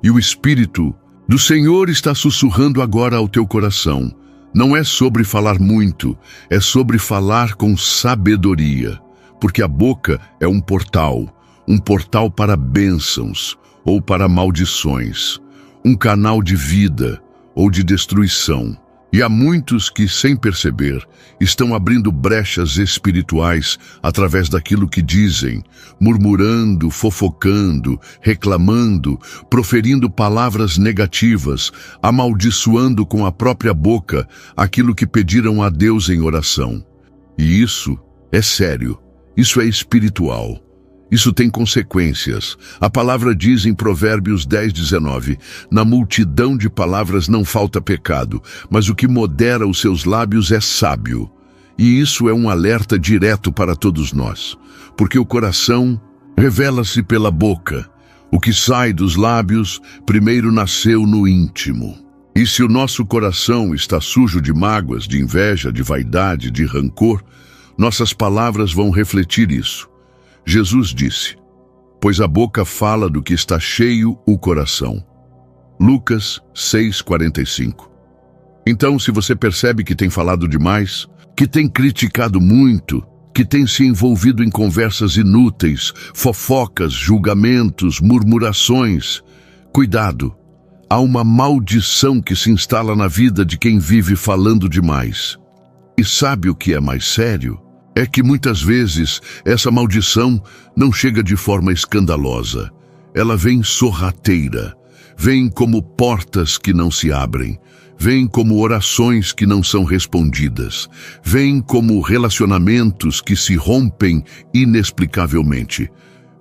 E o Espírito do Senhor está sussurrando agora ao teu coração. Não é sobre falar muito, é sobre falar com sabedoria. Porque a boca é um portal para bênçãos ou para maldições, um canal de vida ou de destruição. E há muitos que, sem perceber, estão abrindo brechas espirituais através daquilo que dizem, murmurando, fofocando, reclamando, proferindo palavras negativas, amaldiçoando com a própria boca aquilo que pediram a Deus em oração. E isso é sério, isso é espiritual. Isso tem consequências. A palavra diz em Provérbios 10:19, na multidão de palavras não falta pecado, mas o que modera os seus lábios é sábio. E isso é um alerta direto para todos nós, porque o coração revela-se pela boca. O que sai dos lábios primeiro nasceu no íntimo. E se o nosso coração está sujo de mágoas, de inveja, de vaidade, de rancor, nossas palavras vão refletir isso. Jesus disse, pois a boca fala do que está cheio o coração. Lucas 6:45. Então, se você percebe que tem falado demais, que tem criticado muito, que tem se envolvido em conversas inúteis, fofocas, julgamentos, murmurações, cuidado, há uma maldição que se instala na vida de quem vive falando demais. E sabe o que é mais sério? É que muitas vezes essa maldição não chega de forma escandalosa. Ela vem sorrateira, vem como portas que não se abrem, vem como orações que não são respondidas, vem como relacionamentos que se rompem inexplicavelmente,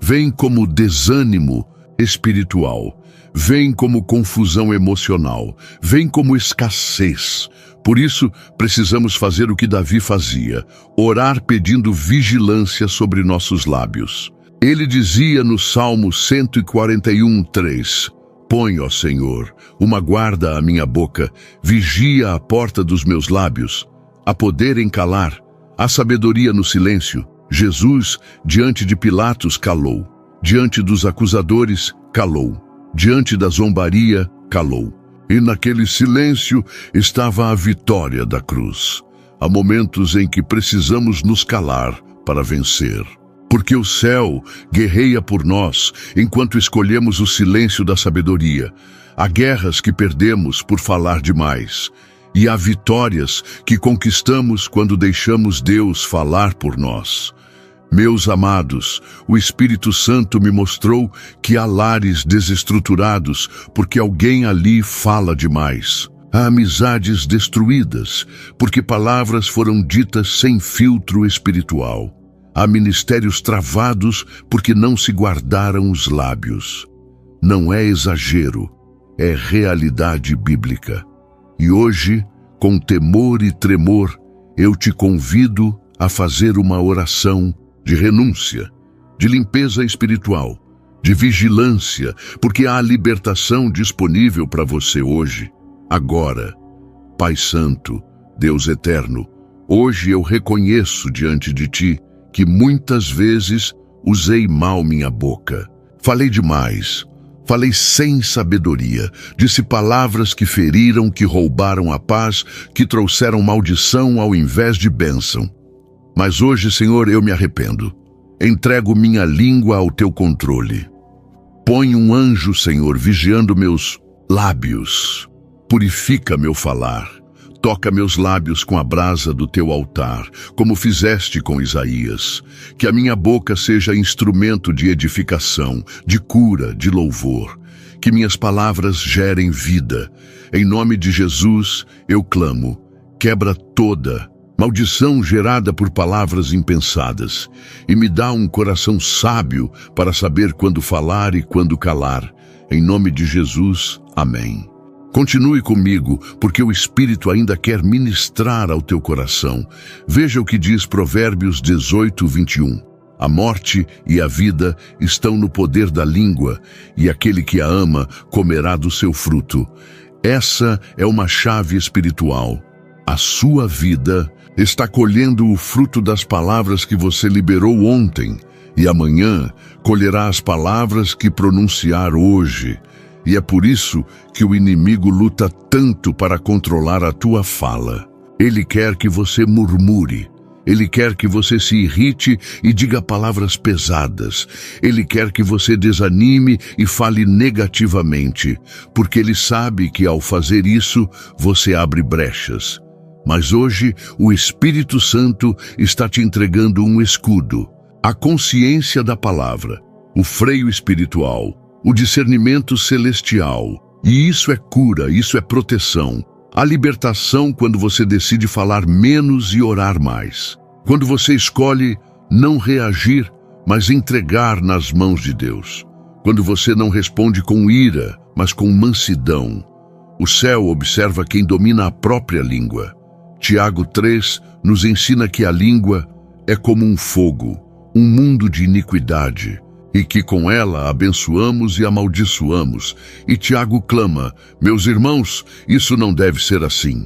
vem como desânimo espiritual, vem como confusão emocional, vem como escassez. Por isso, precisamos fazer o que Davi fazia, orar pedindo vigilância sobre nossos lábios. Ele dizia no Salmo 141:3, põe, ó Senhor, uma guarda à minha boca, vigia a porta dos meus lábios. Há poder em calar, há sabedoria no silêncio. Jesus, diante de Pilatos, calou. Diante dos acusadores, calou. Diante da zombaria, calou. E naquele silêncio estava a vitória da cruz. Há momentos em que precisamos nos calar para vencer. Porque o céu guerreia por nós enquanto escolhemos o silêncio da sabedoria. Há guerras que perdemos por falar demais. E há vitórias que conquistamos quando deixamos Deus falar por nós. Meus amados, o Espírito Santo me mostrou que há lares desestruturados porque alguém ali fala demais. Há amizades destruídas porque palavras foram ditas sem filtro espiritual. Há ministérios travados porque não se guardaram os lábios. Não é exagero, é realidade bíblica. E hoje, com temor e tremor, eu te convido a fazer uma oração de renúncia, de limpeza espiritual, de vigilância, porque há libertação disponível para você hoje, agora. Pai Santo, Deus Eterno, hoje eu reconheço diante de Ti que muitas vezes usei mal minha boca. Falei demais, falei sem sabedoria, disse palavras que feriram, que roubaram a paz, que trouxeram maldição ao invés de bênção. Mas hoje, Senhor, eu me arrependo. Entrego minha língua ao Teu controle. Põe um anjo, Senhor, vigiando meus lábios. Purifica meu falar. Toca meus lábios com a brasa do Teu altar, como fizeste com Isaías. Que a minha boca seja instrumento de edificação, de cura, de louvor. Que minhas palavras gerem vida. Em nome de Jesus, eu clamo. Quebra toda maldição gerada por palavras impensadas, e me dá um coração sábio para saber quando falar e quando calar. Em nome de Jesus, amém. Continue comigo, porque o Espírito ainda quer ministrar ao teu coração. Veja o que diz Provérbios 18:21. A morte e a vida estão no poder da língua, e aquele que a ama comerá do seu fruto. Essa é uma chave espiritual. A sua vida está colhendo o fruto das palavras que você liberou ontem, e amanhã colherá as palavras que pronunciar hoje. E é por isso que o inimigo luta tanto para controlar a tua fala. Ele quer que você murmure. Ele quer que você se irrite e diga palavras pesadas. Ele quer que você desanime e fale negativamente, porque ele sabe que ao fazer isso, você abre brechas. Mas hoje, o Espírito Santo está te entregando um escudo, a consciência da palavra, o freio espiritual, o discernimento celestial. E isso é cura, isso é proteção. A libertação quando você decide falar menos e orar mais. Quando você escolhe não reagir, mas entregar nas mãos de Deus. Quando você não responde com ira, mas com mansidão. O céu observa quem domina a própria língua. Tiago 3 nos ensina que a língua é como um fogo, um mundo de iniquidade, e que com ela abençoamos e amaldiçoamos. E Tiago clama: meus irmãos, isso não deve ser assim.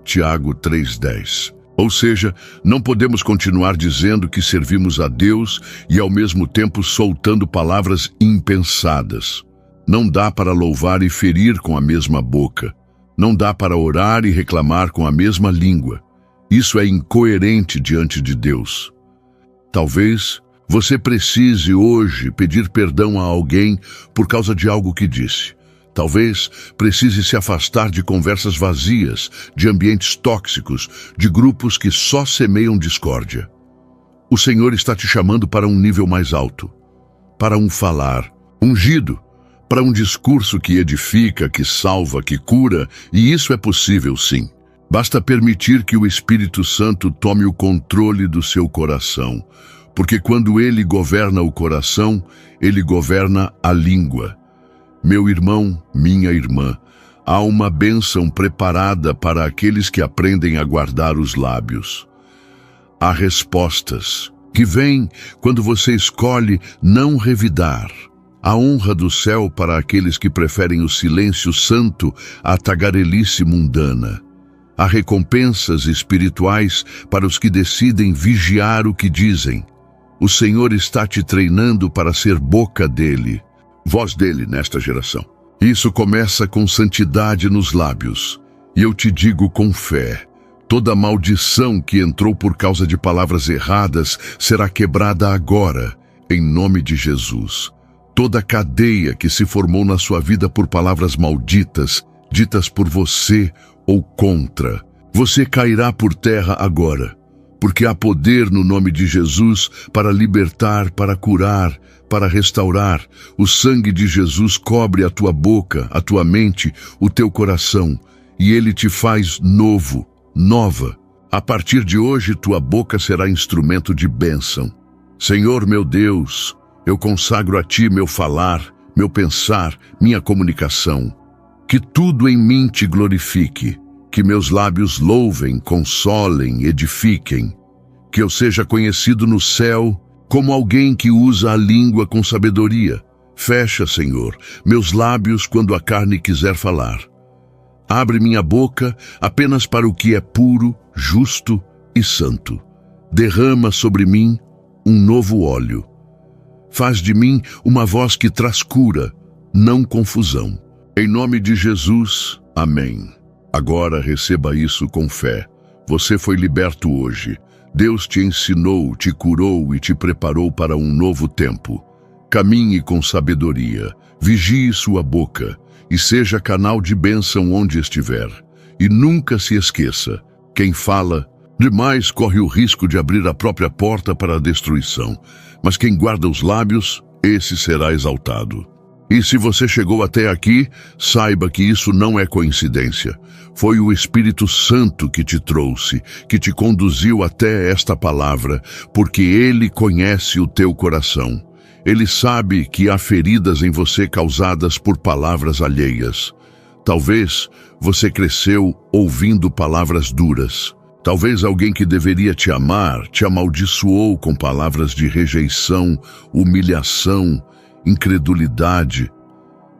Tiago 3:10. Ou seja, não podemos continuar dizendo que servimos a Deus e ao mesmo tempo soltando palavras impensadas. Não dá para louvar e ferir com a mesma boca. Não dá para orar e reclamar com a mesma língua. Isso é incoerente diante de Deus. Talvez você precise hoje pedir perdão a alguém por causa de algo que disse. Talvez precise se afastar de conversas vazias, de ambientes tóxicos, de grupos que só semeiam discórdia. O Senhor está te chamando para um nível mais alto, para um falar ungido, para um discurso que edifica, que salva, que cura, e isso é possível sim. Basta permitir que o Espírito Santo tome o controle do seu coração, porque quando ele governa o coração, ele governa a língua. Meu irmão, minha irmã, há uma bênção preparada para aqueles que aprendem a guardar os lábios. Há respostas que vêm quando você escolhe não revidar. A honra do céu para aqueles que preferem o silêncio santo à tagarelice mundana. Há recompensas espirituais para os que decidem vigiar o que dizem. O Senhor está te treinando para ser boca dele, voz dele nesta geração. Isso começa com santidade nos lábios. E eu te digo com fé, toda maldição que entrou por causa de palavras erradas será quebrada agora, em nome de Jesus. Toda cadeia que se formou na sua vida por palavras malditas, ditas por você ou contra, você cairá por terra agora, porque há poder no nome de Jesus para libertar, para curar, para restaurar. O sangue de Jesus cobre a tua boca, a tua mente, o teu coração, e ele te faz novo, nova. A partir de hoje, tua boca será instrumento de bênção. Senhor meu Deus, eu consagro a ti meu falar, meu pensar, minha comunicação. Que tudo em mim te glorifique, que meus lábios louvem, consolem, edifiquem. Que eu seja conhecido no céu como alguém que usa a língua com sabedoria. Fecha, Senhor, meus lábios quando a carne quiser falar. Abre minha boca apenas para o que é puro, justo e santo. Derrama sobre mim um novo óleo. Faz de mim uma voz que traz cura, não confusão. Em nome de Jesus, amém. Agora receba isso com fé. Você foi liberto hoje. Deus te ensinou, te curou e te preparou para um novo tempo. Caminhe com sabedoria, vigie sua boca e seja canal de bênção onde estiver. E nunca se esqueça, quem fala demais corre o risco de abrir a própria porta para a destruição, mas quem guarda os lábios, esse será exaltado. E se você chegou até aqui, saiba que isso não é coincidência. Foi o Espírito Santo que te trouxe, que te conduziu até esta palavra, porque Ele conhece o teu coração. Ele sabe que há feridas em você causadas por palavras alheias. Talvez você cresceu ouvindo palavras duras. Talvez alguém que deveria te amar te amaldiçoou com palavras de rejeição, humilhação, incredulidade.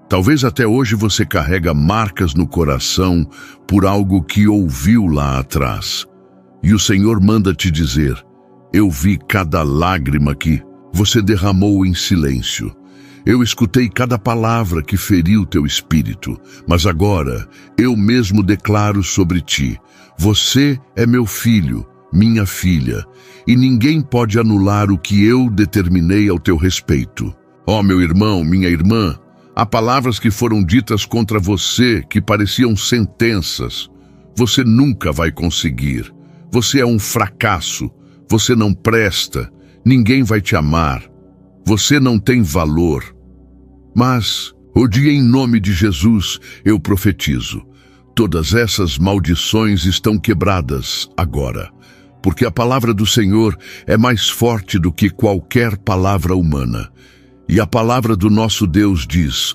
Talvez até hoje você carrega marcas no coração por algo que ouviu lá atrás. E o Senhor manda te dizer: eu vi cada lágrima que você derramou em silêncio. Eu escutei cada palavra que feriu teu espírito, mas agora eu mesmo declaro sobre ti: você é meu filho, minha filha, e ninguém pode anular o que eu determinei ao teu respeito. Ó, meu irmão, minha irmã, há palavras que foram ditas contra você que pareciam sentenças. Você nunca vai conseguir. Você é um fracasso. Você não presta. Ninguém vai te amar. Você não tem valor. Mas, hoje, em nome de Jesus, eu profetizo: todas essas maldições estão quebradas agora, porque a palavra do Senhor é mais forte do que qualquer palavra humana. E a palavra do nosso Deus diz: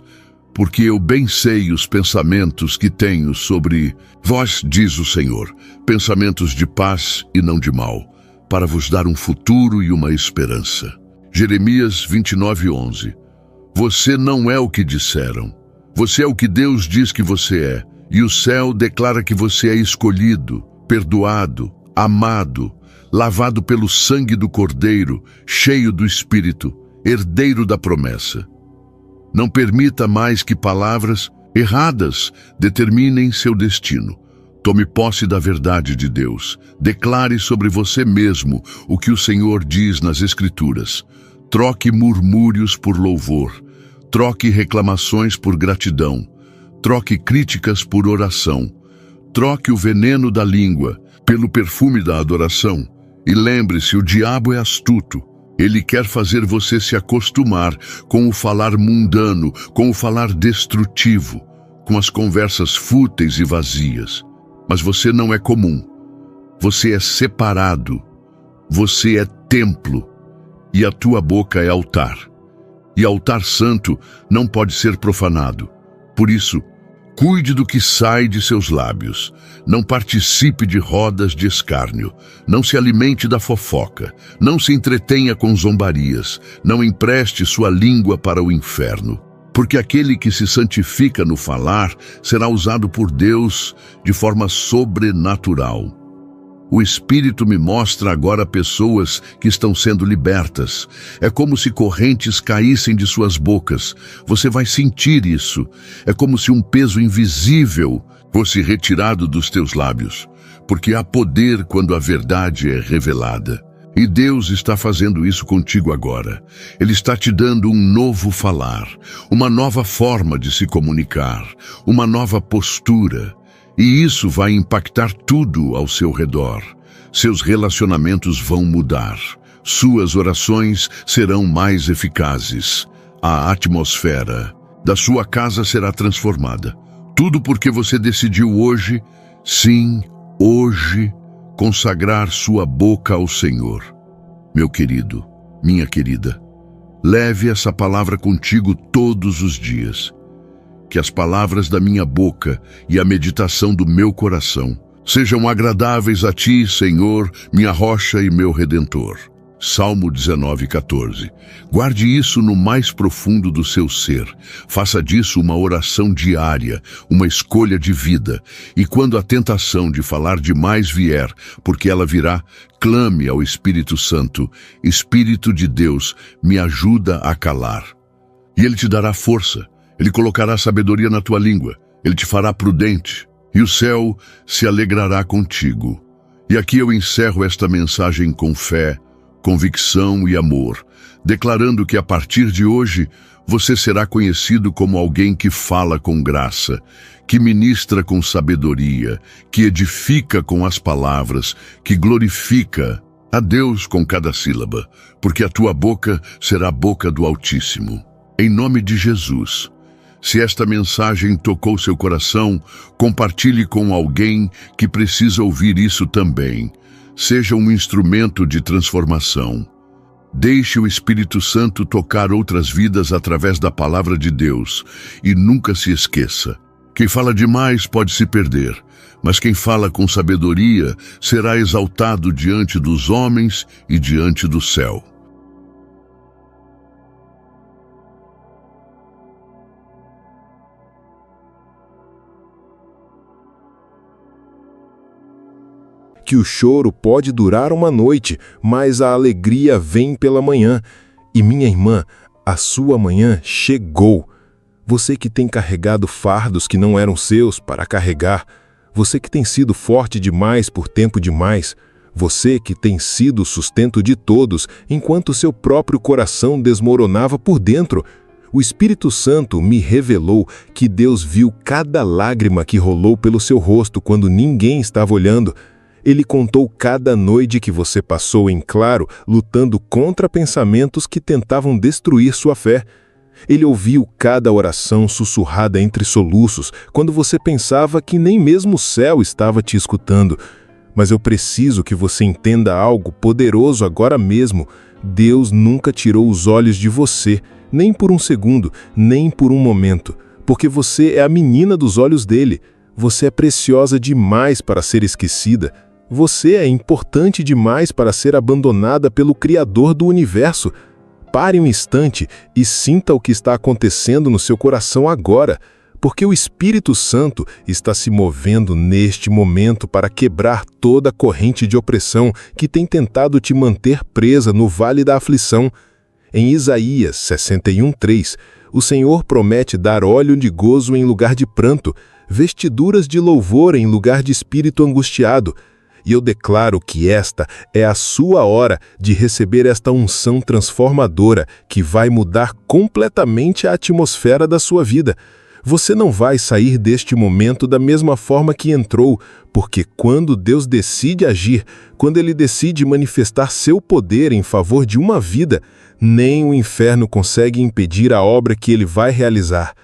porque eu bem sei os pensamentos que tenho sobre vós, diz o Senhor, pensamentos de paz e não de mal, para vos dar um futuro e uma esperança. Jeremias 29:11. Você não é o que disseram. Você é o que Deus diz que você é. E o céu declara que você é escolhido, perdoado, amado, lavado pelo sangue do Cordeiro, cheio do Espírito, herdeiro da promessa. Não permita mais que palavras erradas determinem seu destino. Tome posse da verdade de Deus. Declare sobre você mesmo o que o Senhor diz nas Escrituras. Troque murmúrios por louvor. Troque reclamações por gratidão. Troque críticas por oração. Troque o veneno da língua pelo perfume da adoração. E lembre-se, o diabo é astuto. Ele quer fazer você se acostumar com o falar mundano, com o falar destrutivo, com as conversas fúteis e vazias. Mas você não é comum. Você é separado. Você é templo. E a tua boca é altar. E altar santo não pode ser profanado. Por isso, cuide do que sai de seus lábios. Não participe de rodas de escárnio. Não se alimente da fofoca. Não se entretenha com zombarias. Não empreste sua língua para o inferno. Porque aquele que se santifica no falar será usado por Deus de forma sobrenatural. O Espírito me mostra agora pessoas que estão sendo libertas. É como se correntes caíssem de suas bocas. Você vai sentir isso. É como se um peso invisível fosse retirado dos teus lábios. Porque há poder quando a verdade é revelada. E Deus está fazendo isso contigo agora. Ele está te dando um novo falar, uma nova forma de se comunicar, uma nova postura. E isso vai impactar tudo ao seu redor. Seus relacionamentos vão mudar. Suas orações serão mais eficazes. A atmosfera da sua casa será transformada. Tudo porque você decidiu hoje, sim, hoje, consagrar sua boca ao Senhor. Meu querido, minha querida, leve essa palavra contigo todos os dias. Que as palavras da minha boca e a meditação do meu coração sejam agradáveis a ti, Senhor, minha rocha e meu redentor. Salmo 19:14. Guarde isso no mais profundo do seu ser. Faça disso uma oração diária, uma escolha de vida. E quando a tentação de falar demais vier, porque ela virá, clame ao Espírito Santo: Espírito de Deus, me ajuda a calar. E Ele te dará força. Ele colocará sabedoria na tua língua. Ele te fará prudente. E o céu se alegrará contigo. E aqui eu encerro esta mensagem com fé, convicção e amor, declarando que a partir de hoje você será conhecido como alguém que fala com graça, que ministra com sabedoria, que edifica com as palavras, que glorifica a Deus com cada sílaba, porque a tua boca será a boca do Altíssimo. Em nome de Jesus. Se esta mensagem tocou seu coração, compartilhe com alguém que precisa ouvir isso também. Seja um instrumento de transformação. Deixe o Espírito Santo tocar outras vidas através da palavra de Deus. E nunca se esqueça: quem fala demais pode se perder, mas quem fala com sabedoria será exaltado diante dos homens e diante do céu. Que o choro pode durar uma noite, mas a alegria vem pela manhã. E minha irmã, A sua manhã chegou. Você que tem carregado fardos que não eram seus para carregar, você que tem sido forte demais por tempo demais, você que tem sido o sustento de todos enquanto seu próprio coração desmoronava por dentro. O Espírito Santo me revelou que Deus viu cada lágrima que rolou pelo seu rosto quando ninguém estava olhando. Ele contou cada noite que você passou em claro, lutando contra pensamentos que tentavam destruir sua fé. Ele ouviu cada oração sussurrada entre soluços, quando você pensava que nem mesmo o céu estava te escutando. Mas eu preciso que você entenda algo poderoso agora mesmo. Deus nunca tirou os olhos de você, nem por um segundo, nem por um momento, porque você é a menina dos olhos dele. Você é preciosa demais para ser esquecida. Você é importante demais para ser abandonada pelo Criador do universo. Pare um instante e sinta o que está acontecendo no seu coração agora, porque o Espírito Santo está se movendo neste momento para quebrar toda a corrente de opressão que tem tentado te manter presa no vale da aflição. Em Isaías 61:3, o Senhor promete dar óleo de gozo em lugar de pranto, vestiduras de louvor em lugar de espírito angustiado. E eu declaro que esta é a sua hora de receber esta unção transformadora que vai mudar completamente a atmosfera da sua vida. Você não vai sair deste momento da mesma forma que entrou, porque quando Deus decide agir, quando Ele decide manifestar seu poder em favor de uma vida, nem o inferno consegue impedir a obra que Ele vai realizar.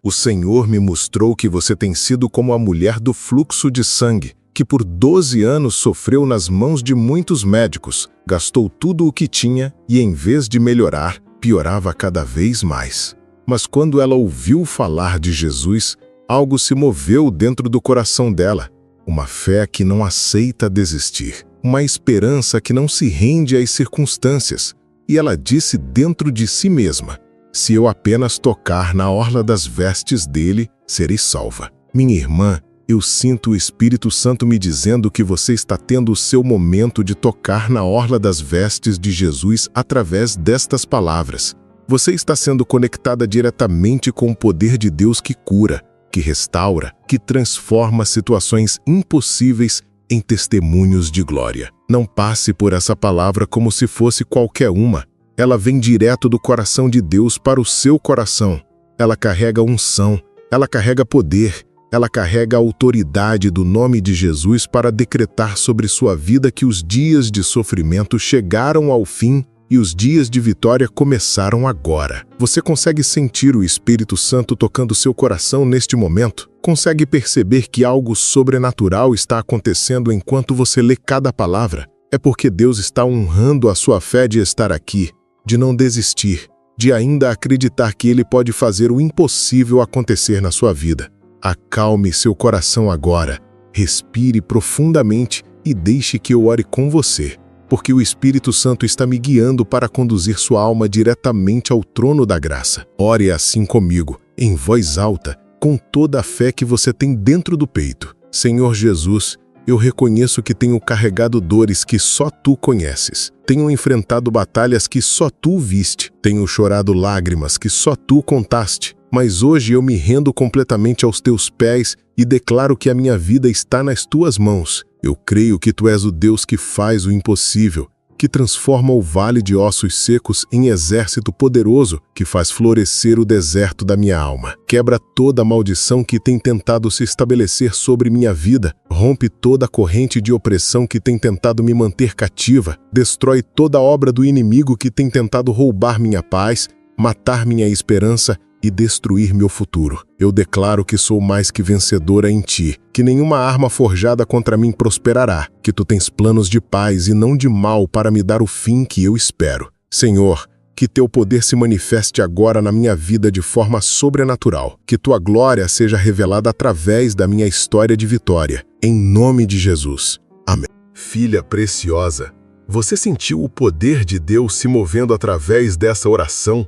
O Senhor me mostrou que você tem sido como a mulher do fluxo de sangue, que por 12 anos sofreu nas mãos de muitos médicos, gastou tudo o que tinha e, em vez de melhorar, piorava cada vez mais. Mas quando ela ouviu falar de Jesus, algo se moveu dentro do coração dela. Uma fé que não aceita desistir. Uma esperança que não se rende às circunstâncias. E ela disse dentro de si mesma: se eu apenas tocar na orla das vestes dele, serei salva. Minha irmã, eu sinto o Espírito Santo me dizendo que você está tendo o seu momento de tocar na orla das vestes de Jesus através destas palavras. Você está sendo conectada diretamente com o poder de Deus que cura, que restaura, que transforma situações impossíveis em testemunhos de glória. Não passe por essa palavra como se fosse qualquer uma. Ela vem direto do coração de Deus para o seu coração. Ela carrega unção, ela carrega poder, ela carrega a autoridade do nome de Jesus para decretar sobre sua vida que os dias de sofrimento chegaram ao fim e os dias de vitória começaram agora. Você consegue sentir o Espírito Santo tocando seu coração neste momento? Consegue perceber que algo sobrenatural está acontecendo enquanto você lê cada palavra? É porque Deus está honrando a sua fé de estar aqui, de não desistir, de ainda acreditar que Ele pode fazer o impossível acontecer na sua vida. Acalme seu coração agora, respire profundamente e deixe que eu ore com você, porque o Espírito Santo está me guiando para conduzir sua alma diretamente ao trono da graça. Ore assim comigo, em voz alta, com toda a fé que você tem dentro do peito. Senhor Jesus, eu reconheço que tenho carregado dores que só Tu conheces. Tenho enfrentado batalhas que só Tu viste. Tenho chorado lágrimas que só Tu contaste. Mas hoje eu me rendo completamente aos Teus pés e declaro que a minha vida está nas Tuas mãos. Eu creio que Tu és o Deus que faz o impossível, que transforma o vale de ossos secos em exército poderoso, que faz florescer o deserto da minha alma. Quebra toda a maldição que tem tentado se estabelecer sobre minha vida, rompe toda a corrente de opressão que tem tentado me manter cativa, destrói toda a obra do inimigo que tem tentado roubar minha paz, matar minha esperança e destruir meu futuro. Eu declaro que sou mais que vencedora em Ti, que nenhuma arma forjada contra mim prosperará, que Tu tens planos de paz e não de mal para me dar o fim que eu espero. Senhor, que Teu poder se manifeste agora na minha vida de forma sobrenatural, que Tua glória seja revelada através da minha história de vitória, em nome de Jesus. Amém. Filha preciosa, você sentiu o poder de Deus se movendo através dessa oração?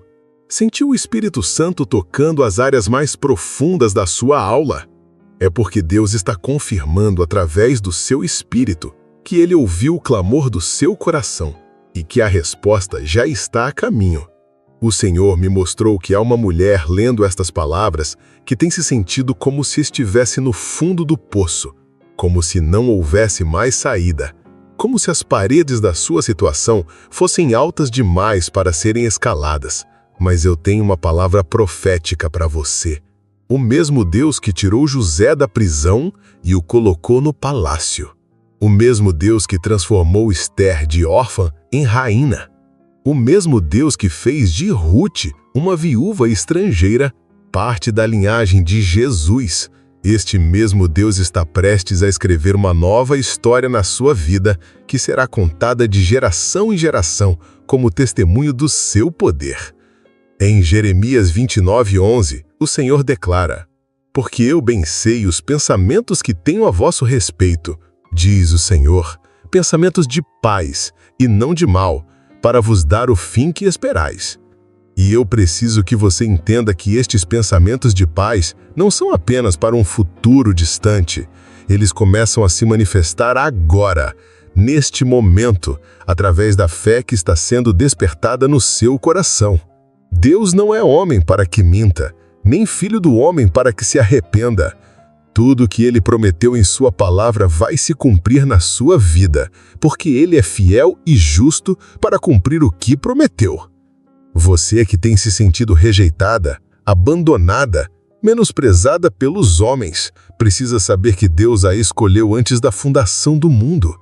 Sentiu o Espírito Santo tocando as áreas mais profundas da sua aula? É porque Deus está confirmando através do seu Espírito que Ele ouviu o clamor do seu coração e que a resposta já está a caminho. O Senhor me mostrou que há uma mulher lendo estas palavras que tem se sentido como se estivesse no fundo do poço, como se não houvesse mais saída, como se as paredes da sua situação fossem altas demais para serem escaladas. Mas eu tenho uma palavra profética para você. O mesmo Deus que tirou José da prisão e o colocou no palácio. O mesmo Deus que transformou Esther de órfã em rainha. O mesmo Deus que fez de Ruth, uma viúva estrangeira, parte da linhagem de Jesus. Este mesmo Deus está prestes a escrever uma nova história na sua vida, que será contada de geração em geração como testemunho do seu poder. Em Jeremias 29:11, o Senhor declara: Porque eu bem sei os pensamentos que tenho a vosso respeito, diz o Senhor, pensamentos de paz e não de mal, para vos dar o fim que esperais. E eu preciso que você entenda que estes pensamentos de paz não são apenas para um futuro distante. Eles começam a se manifestar agora, neste momento, através da fé que está sendo despertada no seu coração. Deus não é homem para que minta, nem filho do homem para que se arrependa. Tudo o que ele prometeu em sua palavra vai se cumprir na sua vida, porque ele é fiel e justo para cumprir o que prometeu. Você que tem se sentido rejeitada, abandonada, menosprezada pelos homens, precisa saber que Deus a escolheu antes da fundação do mundo.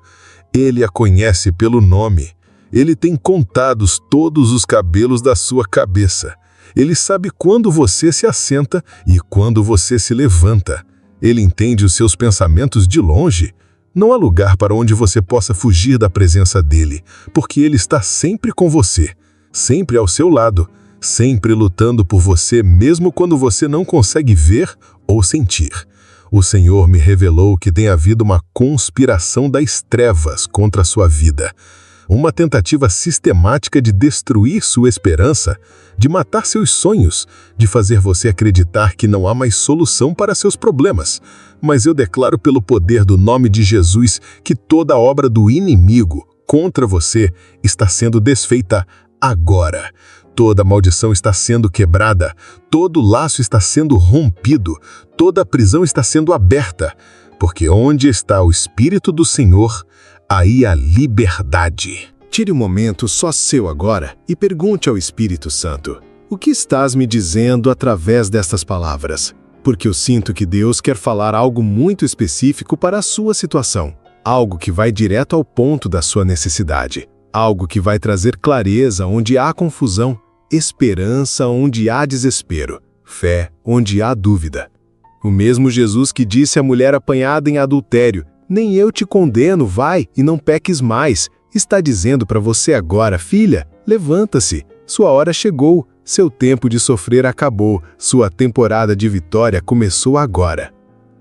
Ele a conhece pelo nome. Ele tem contados todos os cabelos da sua cabeça. Ele sabe quando você se assenta e quando você se levanta. Ele entende os seus pensamentos de longe. Não há lugar para onde você possa fugir da presença dele, porque ele está sempre com você, sempre ao seu lado, sempre lutando por você, mesmo quando você não consegue ver ou sentir. O Senhor me revelou que tem havido uma conspiração das trevas contra a sua vida. Uma tentativa sistemática de destruir sua esperança, de matar seus sonhos, de fazer você acreditar que não há mais solução para seus problemas. Mas eu declaro pelo poder do nome de Jesus que toda a obra do inimigo contra você está sendo desfeita agora. Toda maldição está sendo quebrada, todo laço está sendo rompido, toda prisão está sendo aberta, porque onde está o Espírito do Senhor, aí a liberdade. Tire um momento só seu agora e pergunte ao Espírito Santo: o que estás me dizendo através destas palavras? Porque eu sinto que Deus quer falar algo muito específico para a sua situação, algo que vai direto ao ponto da sua necessidade, algo que vai trazer clareza onde há confusão, esperança onde há desespero, fé onde há dúvida. O mesmo Jesus que disse à mulher apanhada em adultério: nem eu te condeno, vai e não peques mais, está dizendo para você agora: filha, levanta-se, sua hora chegou, seu tempo de sofrer acabou, sua temporada de vitória começou agora.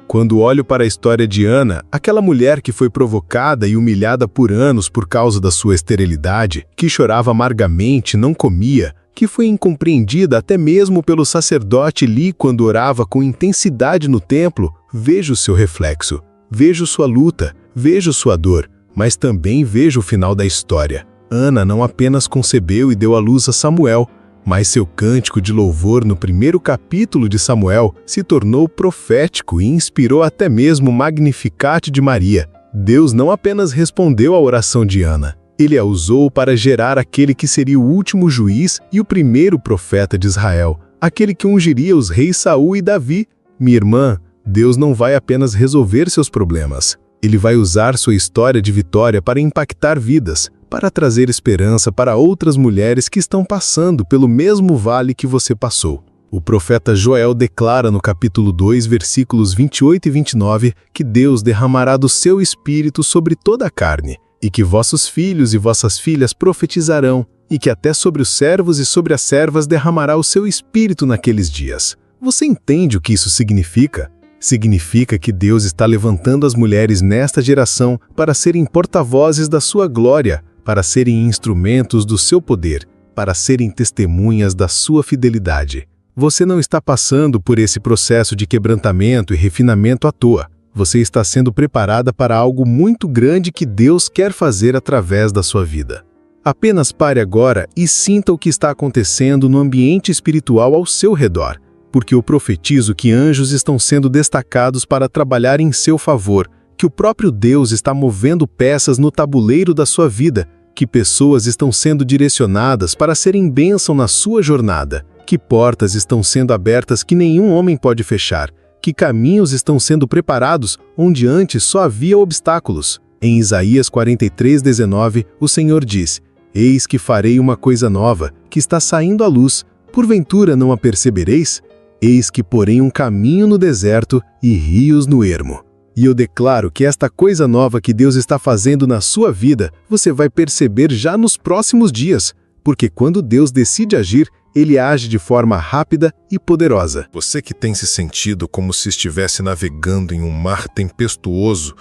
Quando olho para a história de Ana, aquela mulher que foi provocada e humilhada por anos por causa da sua esterilidade, que chorava amargamente, não comia, que foi incompreendida até mesmo pelo sacerdote Eli quando orava com intensidade no templo, vejo seu reflexo. Vejo sua luta, vejo sua dor, mas também vejo o final da história. Ana não apenas concebeu e deu à luz a Samuel, mas seu cântico de louvor no primeiro capítulo de Samuel se tornou profético e inspirou até mesmo o Magnificat de Maria. Deus não apenas respondeu à oração de Ana, ele a usou para gerar aquele que seria o último juiz e o primeiro profeta de Israel, aquele que ungiria os reis Saul e Davi. Minha irmã, Deus não vai apenas resolver seus problemas. Ele vai usar sua história de vitória para impactar vidas, para trazer esperança para outras mulheres que estão passando pelo mesmo vale que você passou. O profeta Joel declara no capítulo 2, versículos 28 e 29, que Deus derramará do seu espírito sobre toda a carne, e que vossos filhos e vossas filhas profetizarão, e que até sobre os servos e sobre as servas derramará o seu espírito naqueles dias. Você entende o que isso significa? Significa que Deus está levantando as mulheres nesta geração para serem porta-vozes da sua glória, para serem instrumentos do seu poder, para serem testemunhas da sua fidelidade. Você não está passando por esse processo de quebrantamento e refinamento à toa. Você está sendo preparada para algo muito grande que Deus quer fazer através da sua vida. Apenas pare agora e sinta o que está acontecendo no ambiente espiritual ao seu redor, porque eu profetizo que anjos estão sendo destacados para trabalhar em seu favor, que o próprio Deus está movendo peças no tabuleiro da sua vida, que pessoas estão sendo direcionadas para serem bênção na sua jornada, que portas estão sendo abertas que nenhum homem pode fechar, que caminhos estão sendo preparados onde antes só havia obstáculos. Em Isaías 43:19, o Senhor diz: Eis que farei uma coisa nova, que está saindo à luz, porventura não a percebereis? Eis que porém um caminho no deserto e rios no ermo. E eu declaro que esta coisa nova que Deus está fazendo na sua vida, você vai perceber já nos próximos dias, porque quando Deus decide agir, Ele age de forma rápida e poderosa. Você que tem se sentido como se estivesse navegando em um mar tempestuoso,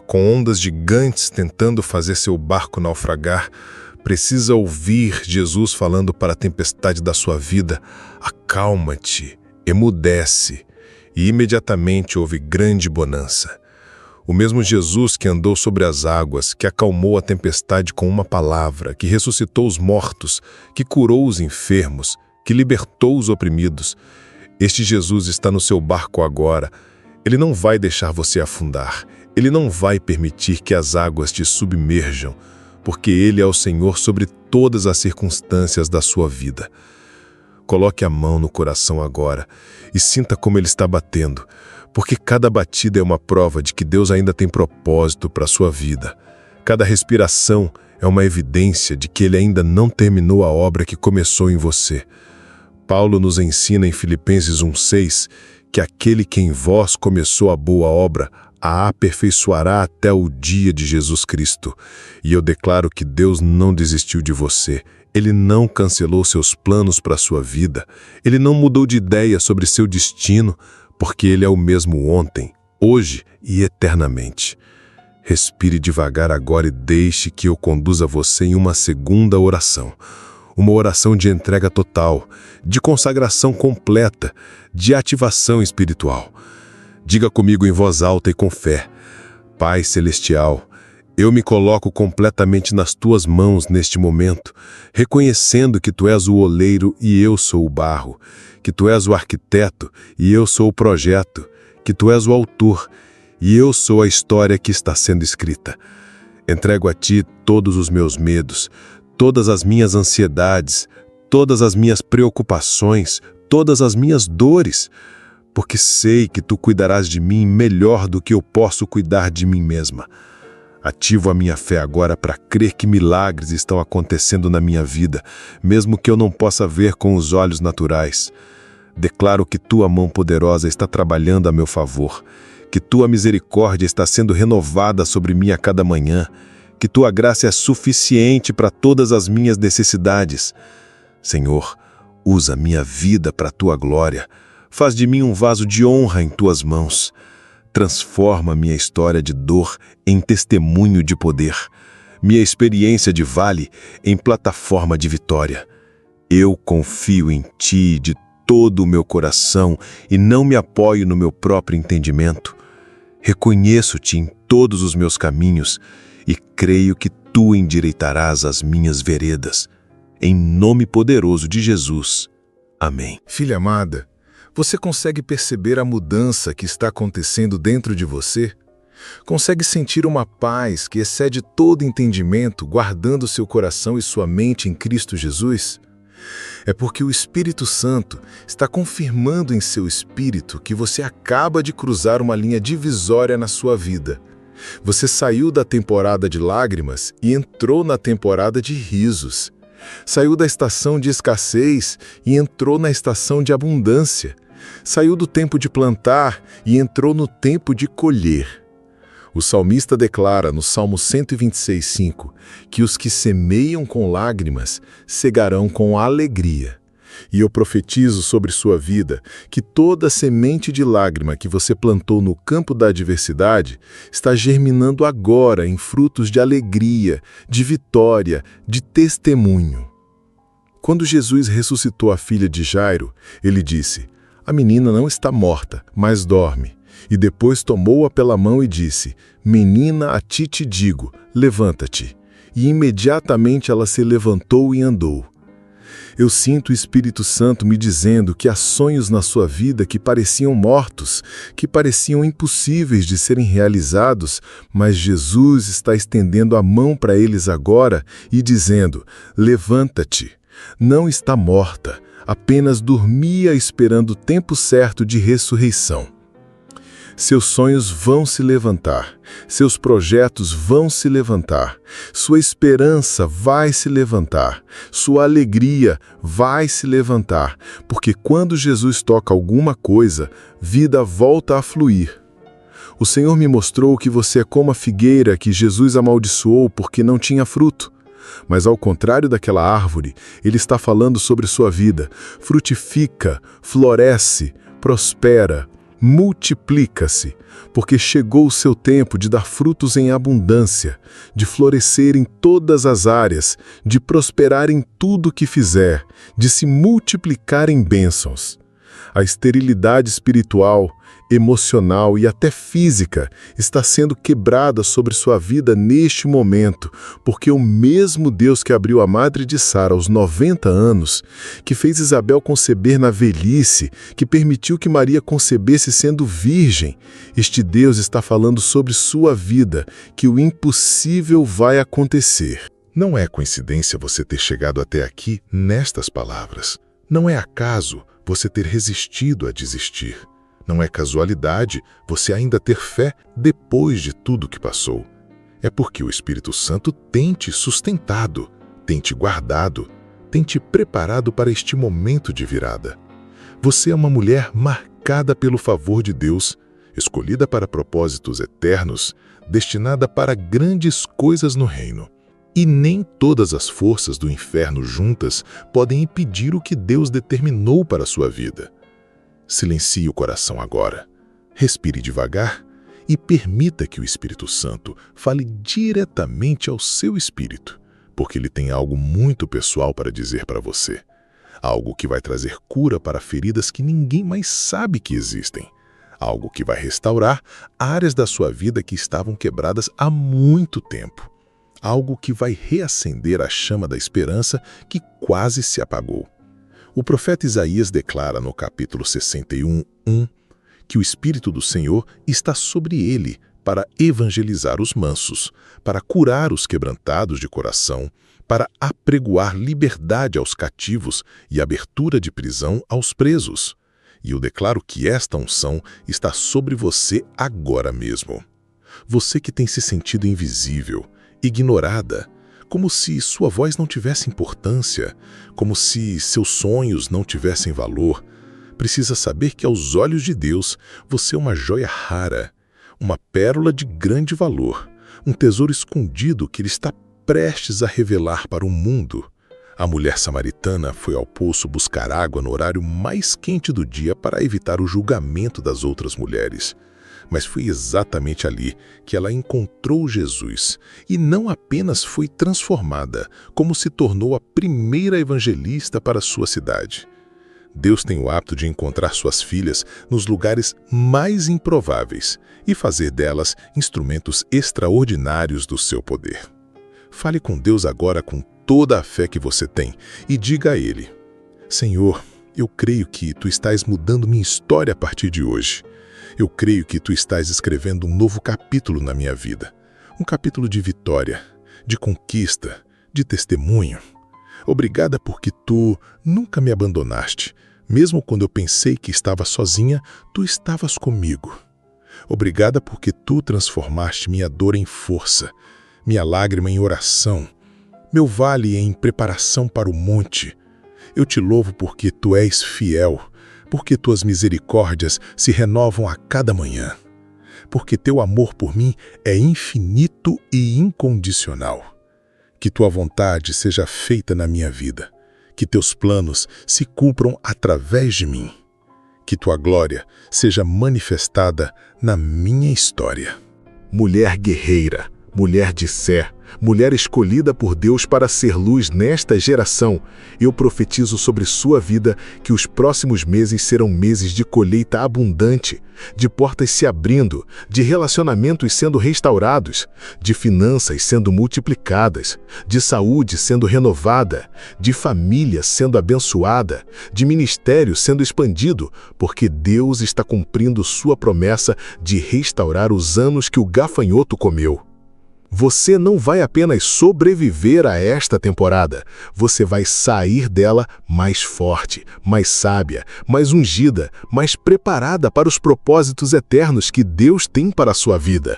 com ondas gigantes tentando fazer seu barco naufragar, precisa ouvir Jesus falando para a tempestade da sua vida: acalma-te, emudece. E imediatamente houve grande bonança. O mesmo Jesus que andou sobre as águas, que acalmou a tempestade com uma palavra, que ressuscitou os mortos, que curou os enfermos, que libertou os oprimidos. Este Jesus está no seu barco agora. Ele não vai deixar você afundar. Ele não vai permitir que as águas te submerjam, porque Ele é o Senhor sobre todas as circunstâncias da sua vida. Coloque a mão no coração agora e sinta como ele está batendo, porque cada batida é uma prova de que Deus ainda tem propósito para a sua vida. Cada respiração é uma evidência de que Ele ainda não terminou a obra que começou em você. Paulo nos ensina em Filipenses 1:6 que aquele que em vós começou a boa obra a aperfeiçoará até o dia de Jesus Cristo. E eu declaro que Deus não desistiu de você. Ele não cancelou seus planos para a sua vida. Ele não mudou de ideia sobre seu destino, porque Ele é o mesmo ontem, hoje e eternamente. Respire devagar agora e deixe que eu conduza você em uma segunda oração. Uma oração de entrega total, de consagração completa, de ativação espiritual. Diga comigo em voz alta e com fé: Pai Celestial, eu me coloco completamente nas Tuas mãos neste momento, reconhecendo que Tu és o oleiro e eu sou o barro, que Tu és o arquiteto e eu sou o projeto, que Tu és o autor e eu sou a história que está sendo escrita. Entrego a Ti todos os meus medos, todas as minhas ansiedades, todas as minhas preocupações, todas as minhas dores, porque sei que Tu cuidarás de mim melhor do que eu posso cuidar de mim mesma. Ativo a minha fé agora para crer que milagres estão acontecendo na minha vida, mesmo que eu não possa ver com os olhos naturais. Declaro que Tua mão poderosa está trabalhando a meu favor, que Tua misericórdia está sendo renovada sobre mim a cada manhã, que Tua graça é suficiente para todas as minhas necessidades. Senhor, usa minha vida para a Tua glória. Faz de mim um vaso de honra em Tuas mãos. Transforma minha história de dor em testemunho de poder, minha experiência de vale em plataforma de vitória. Eu confio em Ti de todo o meu coração e não me apoio no meu próprio entendimento. Reconheço-Te em todos os meus caminhos e creio que Tu endireitarás as minhas veredas. Em nome poderoso de Jesus. Amém. Filha amada, você consegue perceber a mudança que está acontecendo dentro de você? Consegue sentir uma paz que excede todo entendimento, guardando seu coração e sua mente em Cristo Jesus? É porque o Espírito Santo está confirmando em seu espírito que você acaba de cruzar uma linha divisória na sua vida. Você saiu da temporada de lágrimas e entrou na temporada de risos. Saiu da estação de escassez e entrou na estação de abundância. Saiu do tempo de plantar e entrou no tempo de colher. O salmista declara no Salmo 126:5 que os que semeiam com lágrimas cegarão com alegria. E eu profetizo sobre sua vida que toda semente de lágrima que você plantou no campo da adversidade está germinando agora em frutos de alegria, de vitória, de testemunho. Quando Jesus ressuscitou a filha de Jairo, ele disse: a menina não está morta, mas dorme. E depois tomou-a pela mão e disse: menina, a ti te digo, levanta-te. e imediatamente ela se levantou e andou. Eu sinto o Espírito Santo me dizendo que há sonhos na sua vida que pareciam mortos, que pareciam impossíveis de serem realizados, mas Jesus está estendendo a mão para eles agora e dizendo: levanta-te, não está morta, apenas dormia esperando o tempo certo de ressurreição. Seus sonhos vão se levantar, seus projetos vão se levantar, sua esperança vai se levantar, sua alegria vai se levantar, porque quando Jesus toca alguma coisa, vida volta a fluir. O Senhor me mostrou que você é como a figueira que Jesus amaldiçoou porque não tinha fruto. Mas ao contrário daquela árvore, Ele está falando sobre sua vida. Frutifica, floresce, prospera, multiplica-se, porque chegou o seu tempo de dar frutos em abundância, de florescer em todas as áreas, de prosperar em tudo que fizer, de se multiplicar em bênçãos. A esterilidade espiritual, emocional e até física está sendo quebrada sobre sua vida neste momento, porque o mesmo Deus que abriu a madre de Sara aos 90 anos, que fez Isabel conceber na velhice, que permitiu que Maria concebesse sendo virgem, este Deus está falando sobre sua vida, que o impossível vai acontecer. Não é coincidência você ter chegado até aqui nestas palavras. Não é acaso você ter resistido a desistir. Não é casualidade você ainda ter fé depois de tudo que passou. É porque o Espírito Santo tem te sustentado, tem te guardado, tem te preparado para este momento de virada. Você é uma mulher marcada pelo favor de Deus, escolhida para propósitos eternos, destinada para grandes coisas no reino. E nem todas as forças do inferno juntas podem impedir o que Deus determinou para a sua vida. Silencie o coração agora, respire devagar e permita que o Espírito Santo fale diretamente ao seu espírito, porque ele tem algo muito pessoal para dizer para você. Algo que vai trazer cura para feridas que ninguém mais sabe que existem. Algo que vai restaurar áreas da sua vida que estavam quebradas há muito tempo. Algo que vai reacender a chama da esperança que quase se apagou. O profeta Isaías declara no capítulo 61:1 que o Espírito do Senhor está sobre ele para evangelizar os mansos, para curar os quebrantados de coração, para apregoar liberdade aos cativos e abertura de prisão aos presos. E eu declaro que esta unção está sobre você agora mesmo. Você que tem se sentido invisível, ignorada, como se sua voz não tivesse importância, como se seus sonhos não tivessem valor, precisa saber que aos olhos de Deus você é uma joia rara, uma pérola de grande valor, um tesouro escondido que Ele está prestes a revelar para o mundo. A mulher samaritana foi ao poço buscar água no horário mais quente do dia para evitar o julgamento das outras mulheres. Mas foi exatamente ali que ela encontrou Jesus e não apenas foi transformada, como se tornou a primeira evangelista para sua cidade. Deus tem o hábito de encontrar suas filhas nos lugares mais improváveis e fazer delas instrumentos extraordinários do seu poder. Fale com Deus agora com toda a fé que você tem e diga a Ele: Senhor, eu creio que Tu estás mudando minha história a partir de hoje. Eu creio que Tu estás escrevendo um novo capítulo na minha vida. Um capítulo de vitória, de conquista, de testemunho. Obrigada porque Tu nunca me abandonaste. Mesmo quando eu pensei que estava sozinha, Tu estavas comigo. Obrigada porque Tu transformaste minha dor em força, minha lágrima em oração, meu vale em preparação para o monte. Eu Te louvo porque Tu és fiel, porque Tuas misericórdias se renovam a cada manhã, porque Teu amor por mim é infinito e incondicional. Que Tua vontade seja feita na minha vida, que Teus planos se cumpram através de mim, que Tua glória seja manifestada na minha história. Mulher guerreira, mulher de Sé, mulher escolhida por Deus para ser luz nesta geração, eu profetizo sobre sua vida que os próximos meses serão meses de colheita abundante, de portas se abrindo, de relacionamentos sendo restaurados, de finanças sendo multiplicadas, de saúde sendo renovada, de família sendo abençoada, de ministério sendo expandido, porque Deus está cumprindo sua promessa de restaurar os anos que o gafanhoto comeu. Você não vai apenas sobreviver a esta temporada, você vai sair dela mais forte, mais sábia, mais ungida, mais preparada para os propósitos eternos que Deus tem para a sua vida.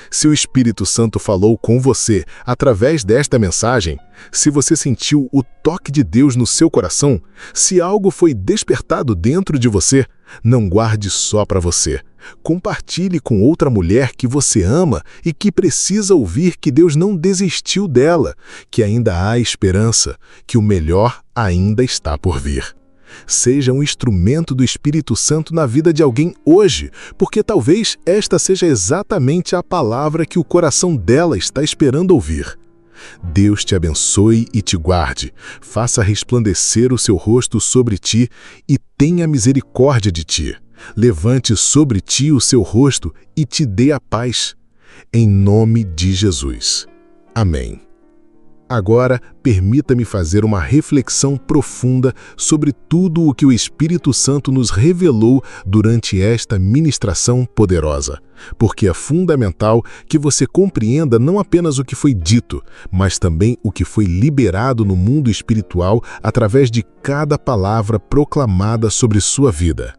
Se o Espírito Santo falou com você através desta mensagem, se você sentiu o toque de Deus no seu coração, se algo foi despertado dentro de você, não guarde só para você. Compartilhe com outra mulher que você ama e que precisa ouvir que Deus não desistiu dela, que ainda há esperança, que o melhor ainda está por vir. Seja um instrumento do Espírito Santo na vida de alguém hoje, porque talvez esta seja exatamente a palavra que o coração dela está esperando ouvir. Deus te abençoe e te guarde, faça resplandecer o seu rosto sobre ti e tenha misericórdia de ti. Levante sobre ti o seu rosto e te dê a paz. Em nome de Jesus. Amém. Agora, permita-me fazer uma reflexão profunda sobre tudo o que o Espírito Santo nos revelou durante esta ministração poderosa, porque é fundamental que você compreenda não apenas o que foi dito, mas também o que foi liberado no mundo espiritual através de cada palavra proclamada sobre sua vida.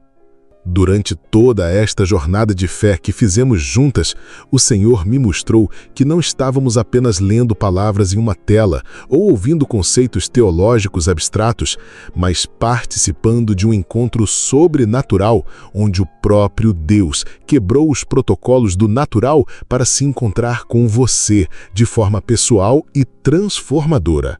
Durante toda esta jornada de fé que fizemos juntas, o Senhor me mostrou que não estávamos apenas lendo palavras em uma tela ou ouvindo conceitos teológicos abstratos, mas participando de um encontro sobrenatural, onde o próprio Deus quebrou os protocolos do natural para se encontrar com você de forma pessoal e transformadora.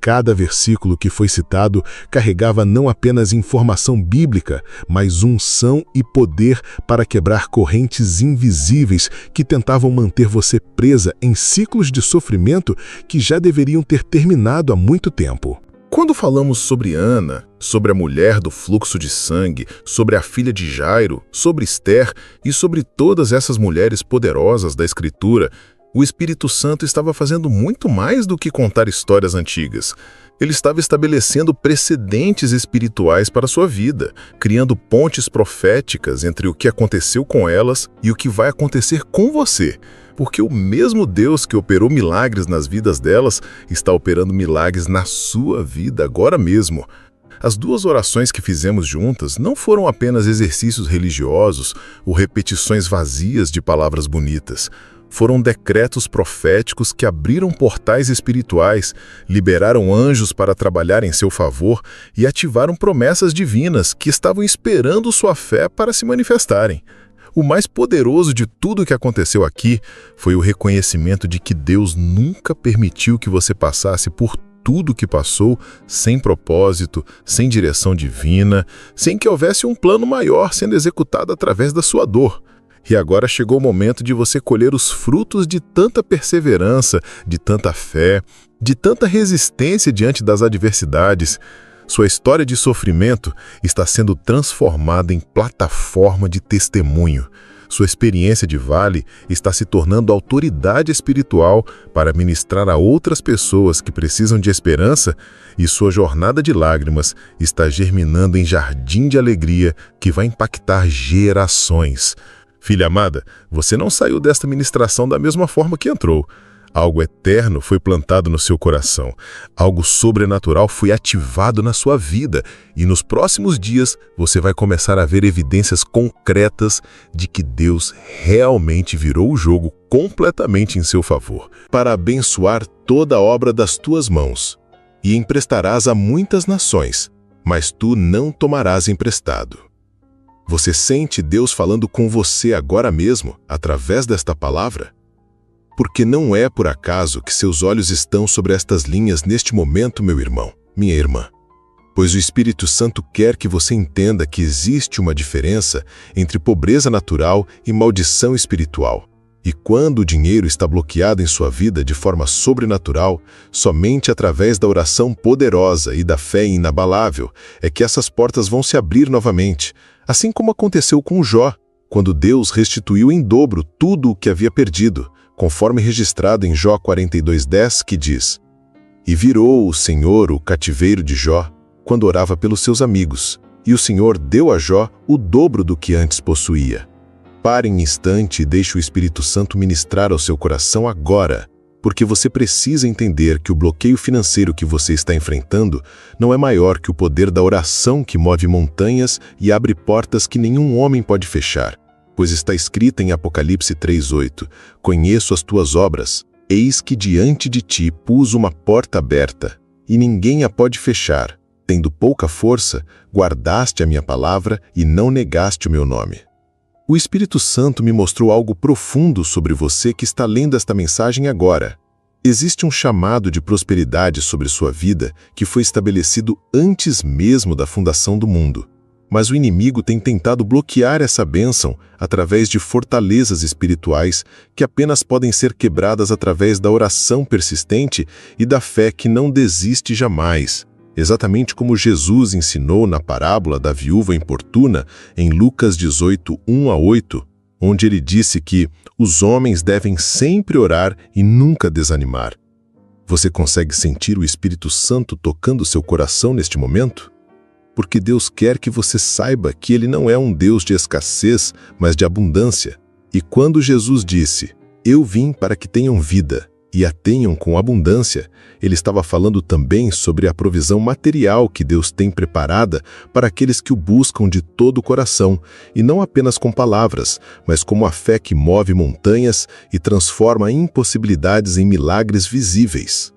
Cada versículo que foi citado carregava não apenas informação bíblica, mas unção e poder para quebrar correntes invisíveis que tentavam manter você presa em ciclos de sofrimento que já deveriam ter terminado há muito tempo. Quando falamos sobre Ana, sobre a mulher do fluxo de sangue, sobre a filha de Jairo, sobre Esther e sobre todas essas mulheres poderosas da Escritura, o Espírito Santo estava fazendo muito mais do que contar histórias antigas. Ele estava estabelecendo precedentes espirituais para a sua vida, criando pontes proféticas entre o que aconteceu com elas e o que vai acontecer com você. Porque o mesmo Deus que operou milagres nas vidas delas está operando milagres na sua vida agora mesmo. As duas orações que fizemos juntas não foram apenas exercícios religiosos ou repetições vazias de palavras bonitas. Foram decretos proféticos que abriram portais espirituais, liberaram anjos para trabalhar em seu favor e ativaram promessas divinas que estavam esperando sua fé para se manifestarem. O mais poderoso de tudo o que aconteceu aqui foi o reconhecimento de que Deus nunca permitiu que você passasse por tudo o que passou sem propósito, sem direção divina, sem que houvesse um plano maior sendo executado através da sua dor. E agora chegou o momento de você colher os frutos de tanta perseverança, de tanta fé, de tanta resistência diante das adversidades. Sua história de sofrimento está sendo transformada em plataforma de testemunho. Sua experiência de vale está se tornando autoridade espiritual para ministrar a outras pessoas que precisam de esperança, e sua jornada de lágrimas está germinando em jardim de alegria que vai impactar gerações. Filha amada, você não saiu desta ministração da mesma forma que entrou. Algo eterno foi plantado no seu coração. Algo sobrenatural foi ativado na sua vida. E nos próximos dias, você vai começar a ver evidências concretas de que Deus realmente virou o jogo completamente em seu favor, para abençoar toda a obra das tuas mãos. E emprestarás a muitas nações, mas tu não tomarás emprestado. Você sente Deus falando com você agora mesmo, através desta palavra? Porque não é por acaso que seus olhos estão sobre estas linhas neste momento, meu irmão, minha irmã. Pois o Espírito Santo quer que você entenda que existe uma diferença entre pobreza natural e maldição espiritual. E quando o dinheiro está bloqueado em sua vida de forma sobrenatural, somente através da oração poderosa e da fé inabalável é que essas portas vão se abrir novamente, assim como aconteceu com Jó, quando Deus restituiu em dobro tudo o que havia perdido, conforme registrado em Jó 42:10, que diz: E virou o Senhor o cativeiro de Jó, quando orava pelos seus amigos, e o Senhor deu a Jó o dobro do que antes possuía. Pare um instante e deixe o Espírito Santo ministrar ao seu coração agora, porque você precisa entender que o bloqueio financeiro que você está enfrentando não é maior que o poder da oração que move montanhas e abre portas que nenhum homem pode fechar, pois está escrito em Apocalipse 3:8: Conheço as tuas obras, eis que diante de ti pus uma porta aberta, e ninguém a pode fechar. Tendo pouca força, guardaste a minha palavra e não negaste o meu nome. O Espírito Santo me mostrou algo profundo sobre você que está lendo esta mensagem agora. Existe um chamado de prosperidade sobre sua vida que foi estabelecido antes mesmo da fundação do mundo. Mas o inimigo tem tentado bloquear essa bênção através de fortalezas espirituais que apenas podem ser quebradas através da oração persistente e da fé que não desiste jamais. Exatamente como Jesus ensinou na parábola da viúva importuna em Lucas 18:1-8, onde ele disse que os homens devem sempre orar e nunca desanimar. Você consegue sentir o Espírito Santo tocando seu coração neste momento? Porque Deus quer que você saiba que Ele não é um Deus de escassez, mas de abundância. E quando Jesus disse, "Eu vim para que tenham vida, e a tenham com abundância", ele estava falando também sobre a provisão material que Deus tem preparada para aqueles que o buscam de todo o coração, e não apenas com palavras, mas como a fé que move montanhas e transforma impossibilidades em milagres visíveis.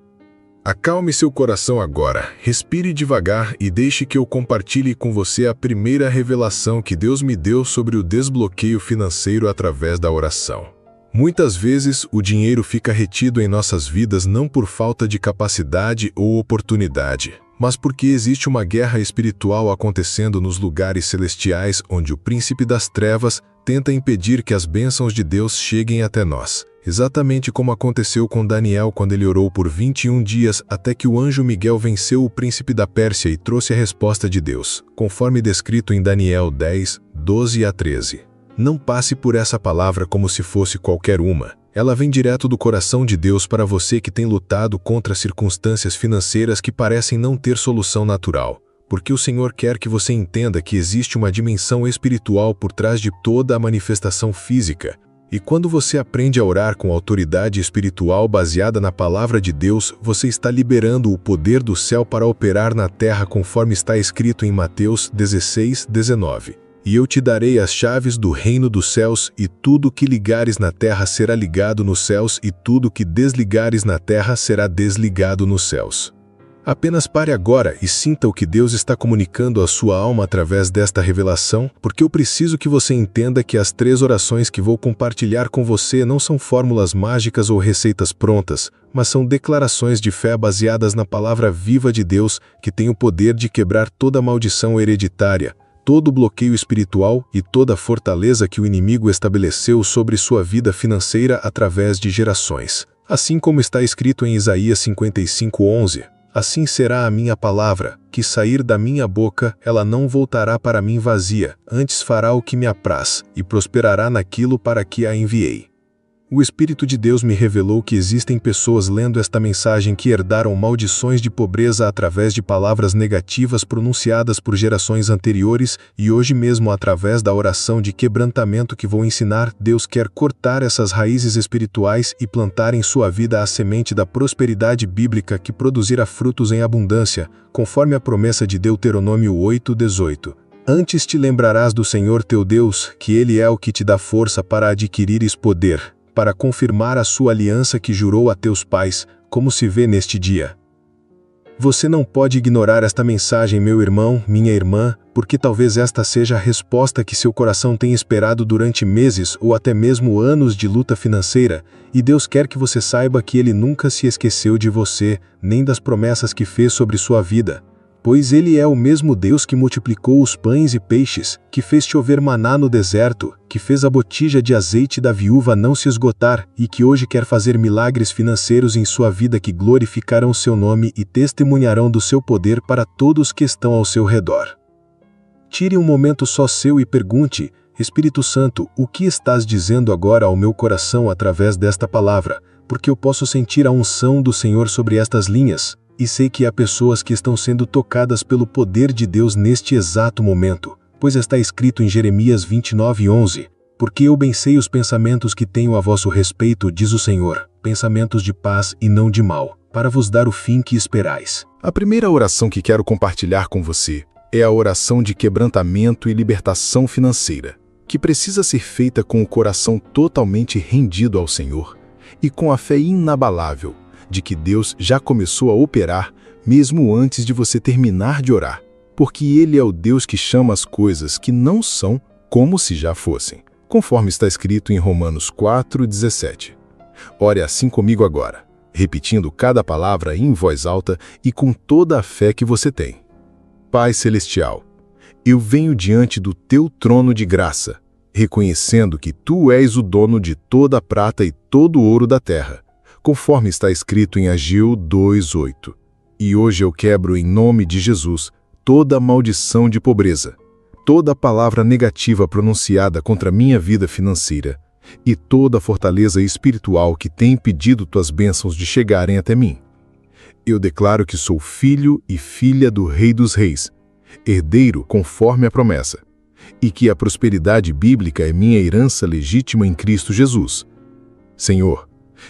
Acalme seu coração agora, respire devagar e deixe que eu compartilhe com você a primeira revelação que Deus me deu sobre o desbloqueio financeiro através da oração. Muitas vezes, o dinheiro fica retido em nossas vidas não por falta de capacidade ou oportunidade, mas porque existe uma guerra espiritual acontecendo nos lugares celestiais onde o príncipe das trevas tenta impedir que as bênçãos de Deus cheguem até nós. Exatamente como aconteceu com Daniel quando ele orou por 21 dias até que o anjo Miguel venceu o príncipe da Pérsia e trouxe a resposta de Deus, conforme descrito em Daniel 10:12-13. Não passe por essa palavra como se fosse qualquer uma. Ela vem direto do coração de Deus para você que tem lutado contra circunstâncias financeiras que parecem não ter solução natural, porque o Senhor quer que você entenda que existe uma dimensão espiritual por trás de toda a manifestação física. E quando você aprende a orar com autoridade espiritual baseada na palavra de Deus, você está liberando o poder do céu para operar na terra conforme está escrito em Mateus 16:19. E eu te darei as chaves do reino dos céus, e tudo que ligares na terra será ligado nos céus, e tudo que desligares na terra será desligado nos céus. Apenas pare agora e sinta o que Deus está comunicando à sua alma através desta revelação, porque eu preciso que você entenda que as 3 orações que vou compartilhar com você não são fórmulas mágicas ou receitas prontas, mas são declarações de fé baseadas na palavra viva de Deus que tem o poder de quebrar toda maldição hereditária, todo bloqueio espiritual e toda fortaleza que o inimigo estabeleceu sobre sua vida financeira através de gerações. Assim como está escrito em Isaías 55:11, assim será a minha palavra, que sair da minha boca, ela não voltará para mim vazia, antes fará o que me apraz, e prosperará naquilo para que a enviei. O Espírito de Deus me revelou que existem pessoas lendo esta mensagem que herdaram maldições de pobreza através de palavras negativas pronunciadas por gerações anteriores, e hoje mesmo, através da oração de quebrantamento que vou ensinar, Deus quer cortar essas raízes espirituais e plantar em sua vida a semente da prosperidade bíblica que produzirá frutos em abundância, conforme a promessa de Deuteronômio 8:18. Antes te lembrarás do Senhor teu Deus, que Ele é o que te dá força para adquirires poder, para confirmar a sua aliança que jurou a teus pais, como se vê neste dia. Você não pode ignorar esta mensagem, meu irmão, minha irmã, porque talvez esta seja a resposta que seu coração tem esperado durante meses ou até mesmo anos de luta financeira, e Deus quer que você saiba que Ele nunca se esqueceu de você, nem das promessas que fez sobre sua vida. Pois Ele é o mesmo Deus que multiplicou os pães e peixes, que fez chover maná no deserto, que fez a botija de azeite da viúva não se esgotar e que hoje quer fazer milagres financeiros em sua vida que glorificarão seu nome e testemunharão do seu poder para todos que estão ao seu redor. Tire um momento só seu e pergunte: Espírito Santo, o que estás dizendo agora ao meu coração através desta palavra? Porque eu posso sentir a unção do Senhor sobre estas linhas. E sei que há pessoas que estão sendo tocadas pelo poder de Deus neste exato momento, pois está escrito em Jeremias 29:11, porque eu bem sei os pensamentos que tenho a vosso respeito, diz o Senhor, pensamentos de paz e não de mal, para vos dar o fim que esperais. A primeira oração que quero compartilhar com você é a oração de quebrantamento e libertação financeira, que precisa ser feita com o coração totalmente rendido ao Senhor e com a fé inabalável de que Deus já começou a operar mesmo antes de você terminar de orar, porque Ele é o Deus que chama as coisas que não são como se já fossem, conforme está escrito em Romanos 4:17. Ore assim comigo agora, repetindo cada palavra em voz alta e com toda a fé que você tem. Pai Celestial, eu venho diante do Teu trono de graça, reconhecendo que Tu és o dono de toda a prata e todo o ouro da terra, conforme está escrito em Ageu 2:8. E hoje eu quebro em nome de Jesus toda maldição de pobreza, toda palavra negativa pronunciada contra minha vida financeira e toda fortaleza espiritual que tem impedido tuas bênçãos de chegarem até mim. Eu declaro que sou filho e filha do Rei dos Reis, herdeiro conforme a promessa, e que a prosperidade bíblica é minha herança legítima em Cristo Jesus. Senhor,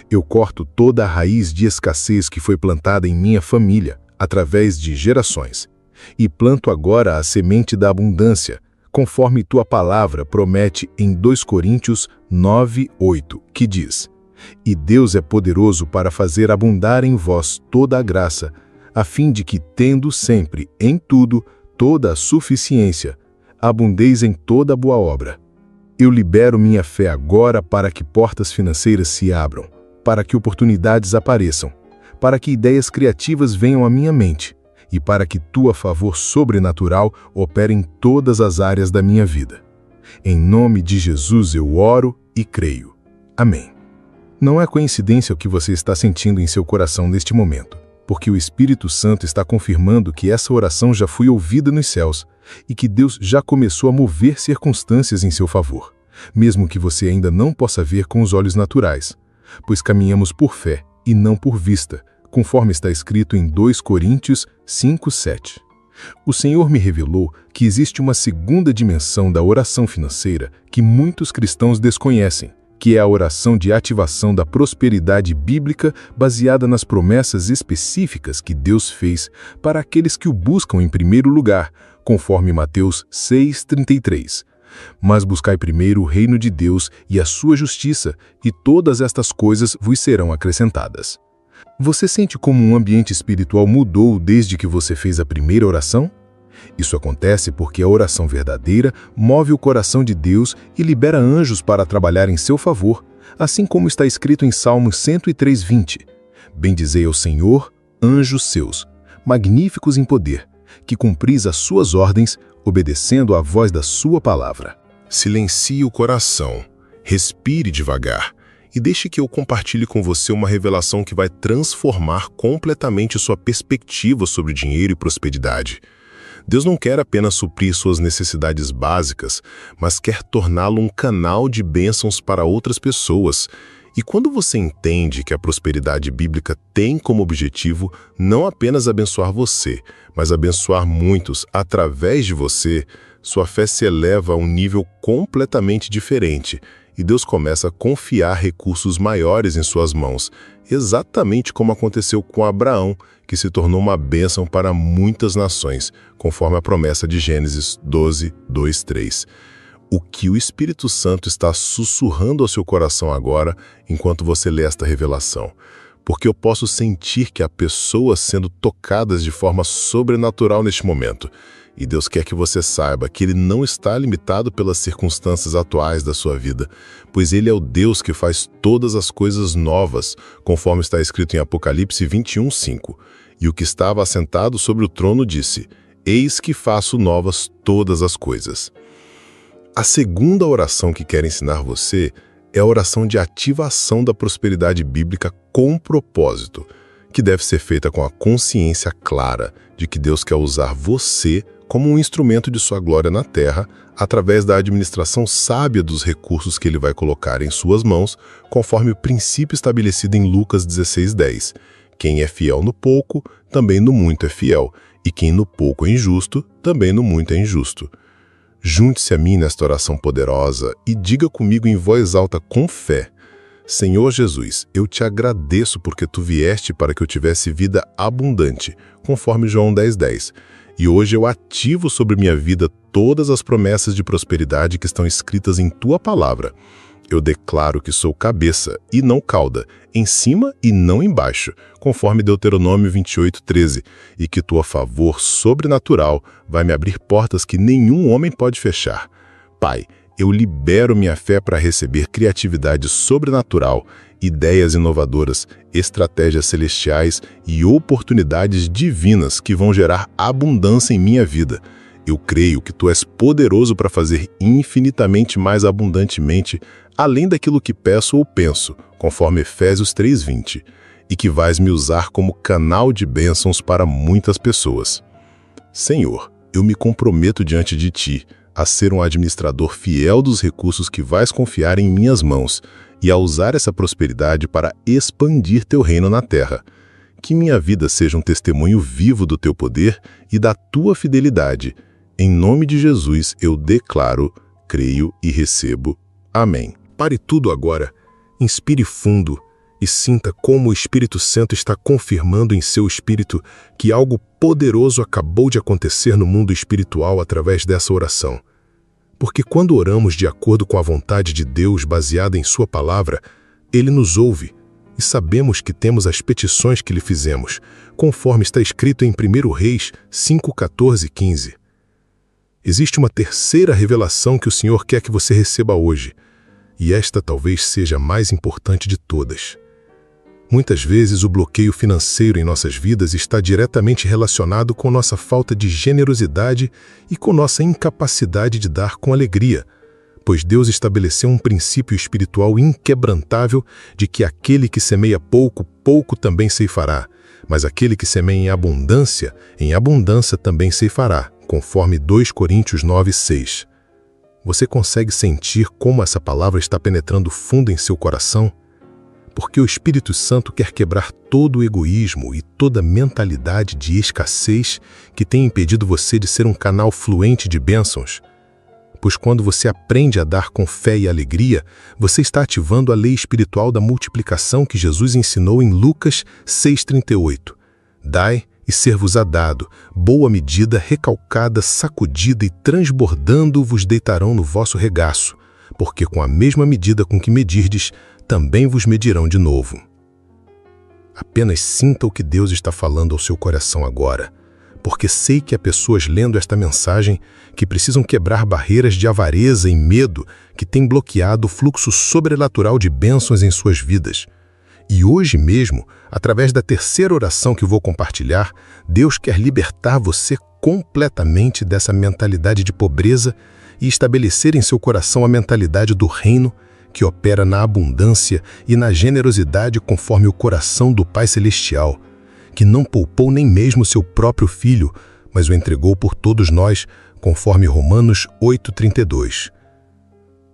eu corto toda a raiz de escassez que foi plantada em minha família, através de gerações, e planto agora a semente da abundância, conforme tua palavra promete em 2 Coríntios 9:8, que diz: E Deus é poderoso para fazer abundar em vós toda a graça, a fim de que, tendo sempre, em tudo, toda a suficiência, abundeis em toda boa obra. Eu libero minha fé agora para que portas financeiras se abram, para que oportunidades apareçam, para que ideias criativas venham à minha mente e para que tua favor sobrenatural opere em todas as áreas da minha vida. Em nome de Jesus eu oro e creio. Amém. Não é coincidência o que você está sentindo em seu coração neste momento, porque o Espírito Santo está confirmando que essa oração já foi ouvida nos céus e que Deus já começou a mover circunstâncias em seu favor, mesmo que você ainda não possa ver com os olhos naturais, pois caminhamos por fé e não por vista, conforme está escrito em 2 Coríntios 5:7. O Senhor me revelou que existe uma segunda dimensão da oração financeira que muitos cristãos desconhecem, que é a oração de ativação da prosperidade bíblica baseada nas promessas específicas que Deus fez para aqueles que o buscam em primeiro lugar, conforme Mateus 6:33. Mas buscai primeiro o reino de Deus e a sua justiça, e todas estas coisas vos serão acrescentadas. Você sente como um ambiente espiritual mudou desde que você fez a primeira oração? Isso acontece porque a oração verdadeira move o coração de Deus e libera anjos para trabalhar em seu favor, assim como está escrito em Salmos 103:20. Bendizei ao Senhor, anjos seus, magníficos em poder, que cumpris as suas ordens, obedecendo à voz da sua palavra. Silencie o coração, respire devagar e deixe que eu compartilhe com você uma revelação que vai transformar completamente sua perspectiva sobre dinheiro e prosperidade. Deus não quer apenas suprir suas necessidades básicas, mas quer torná-lo um canal de bênçãos para outras pessoas. E quando você entende que a prosperidade bíblica tem como objetivo não apenas abençoar você, mas abençoar muitos através de você, sua fé se eleva a um nível completamente diferente e Deus começa a confiar recursos maiores em suas mãos, exatamente como aconteceu com Abraão, que se tornou uma bênção para muitas nações, conforme a promessa de Gênesis 12:2-3. O que o Espírito Santo está sussurrando ao seu coração agora, enquanto você lê esta revelação? Porque eu posso sentir que há pessoas sendo tocadas de forma sobrenatural neste momento. E Deus quer que você saiba que Ele não está limitado pelas circunstâncias atuais da sua vida, pois Ele é o Deus que faz todas as coisas novas, conforme está escrito em Apocalipse 21:5. E o que estava assentado sobre o trono disse: Eis que faço novas todas as coisas. A segunda oração que quero ensinar você é a oração de ativação da prosperidade bíblica com propósito, que deve ser feita com a consciência clara de que Deus quer usar você como um instrumento de sua glória na terra, através da administração sábia dos recursos que Ele vai colocar em suas mãos, conforme o princípio estabelecido em Lucas 16:10. Quem é fiel no pouco, também no muito é fiel, e quem no pouco é injusto, também no muito é injusto. Junte-se a mim nesta oração poderosa e diga comigo em voz alta com fé: Senhor Jesus, eu te agradeço porque tu vieste para que eu tivesse vida abundante, conforme João 10:10. E hoje eu ativo sobre minha vida todas as promessas de prosperidade que estão escritas em tua palavra. Eu declaro que sou cabeça e não cauda, em cima e não embaixo, conforme Deuteronômio 28:13, e que tua favor sobrenatural vai me abrir portas que nenhum homem pode fechar. Pai, eu libero minha fé para receber criatividade sobrenatural, ideias inovadoras, estratégias celestiais e oportunidades divinas que vão gerar abundância em minha vida. Eu creio que tu és poderoso para fazer infinitamente mais abundantemente, além daquilo que peço ou penso, conforme Efésios 3:20, e que vais me usar como canal de bênçãos para muitas pessoas. Senhor, eu me comprometo diante de ti a ser um administrador fiel dos recursos que vais confiar em minhas mãos e a usar essa prosperidade para expandir teu reino na terra. Que minha vida seja um testemunho vivo do teu poder e da tua fidelidade. Em nome de Jesus eu declaro, creio e recebo. Amém. Pare tudo agora, inspire fundo e sinta como o Espírito Santo está confirmando em seu espírito que algo poderoso acabou de acontecer no mundo espiritual através dessa oração. Porque quando oramos de acordo com a vontade de Deus baseada em sua palavra, Ele nos ouve e sabemos que temos as petições que lhe fizemos, conforme está escrito em 1 Reis 5:14 e 15. Existe uma terceira revelação que o Senhor quer que você receba hoje, e esta talvez seja a mais importante de todas. Muitas vezes o bloqueio financeiro em nossas vidas está diretamente relacionado com nossa falta de generosidade e com nossa incapacidade de dar com alegria, pois Deus estabeleceu um princípio espiritual inquebrantável de que aquele que semeia pouco, pouco também ceifará, mas aquele que semeia em abundância também ceifará, conforme 2 Coríntios 9:6. Você consegue sentir como essa palavra está penetrando fundo em seu coração? Porque o Espírito Santo quer quebrar todo o egoísmo e toda mentalidade de escassez que tem impedido você de ser um canal fluente de bênçãos. Pois quando você aprende a dar com fé e alegria, você está ativando a lei espiritual da multiplicação que Jesus ensinou em Lucas 6:38. Dai e ser-vos-á dado, boa medida, recalcada, sacudida e transbordando vos deitarão no vosso regaço, porque com a mesma medida com que medirdes, também vos medirão de novo. Apenas sinta o que Deus está falando ao seu coração agora, porque sei que há pessoas lendo esta mensagem que precisam quebrar barreiras de avareza e medo que têm bloqueado o fluxo sobrenatural de bênçãos em suas vidas. E hoje mesmo, através da terceira oração que vou compartilhar, Deus quer libertar você completamente dessa mentalidade de pobreza e estabelecer em seu coração a mentalidade do reino que opera na abundância e na generosidade conforme o coração do Pai Celestial, que não poupou nem mesmo seu próprio Filho, mas o entregou por todos nós, conforme Romanos 8:32.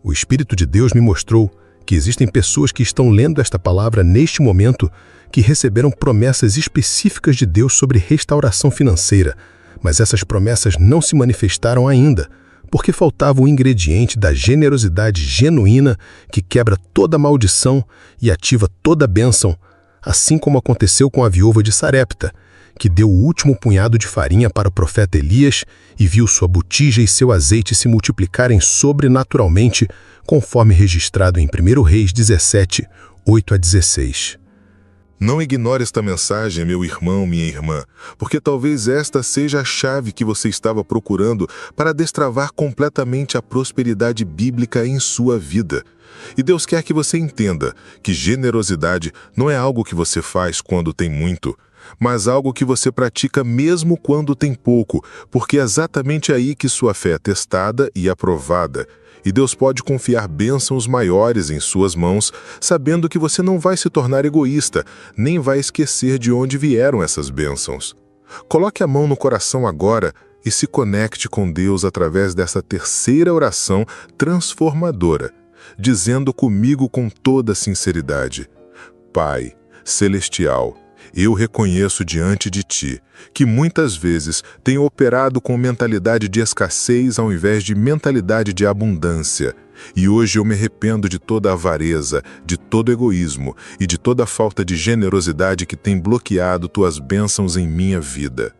O Espírito de Deus me mostrou que existem pessoas que estão lendo esta palavra neste momento que receberam promessas específicas de Deus sobre restauração financeira, mas essas promessas não se manifestaram ainda, porque faltava o ingrediente da generosidade genuína que quebra toda maldição e ativa toda bênção, assim como aconteceu com a viúva de Sarepta, que deu o último punhado de farinha para o profeta Elias e viu sua botija e seu azeite se multiplicarem sobrenaturalmente, conforme registrado em 1 Reis 17, 8-16. Não ignore esta mensagem, meu irmão, minha irmã, porque talvez esta seja a chave que você estava procurando para destravar completamente a prosperidade bíblica em sua vida. E Deus quer que você entenda que generosidade não é algo que você faz quando tem muito, mas algo que você pratica mesmo quando tem pouco, porque é exatamente aí que sua fé é testada e aprovada. E Deus pode confiar bênçãos maiores em suas mãos, sabendo que você não vai se tornar egoísta, nem vai esquecer de onde vieram essas bênçãos. Coloque a mão no coração agora e se conecte com Deus através dessa terceira oração transformadora, dizendo comigo com toda sinceridade: Pai Celestial, eu reconheço diante de Ti que muitas vezes tenho operado com mentalidade de escassez ao invés de mentalidade de abundância. E hoje eu me arrependo de toda avareza, de todo egoísmo e de toda falta de generosidade que tem bloqueado Tuas bênçãos em minha vida.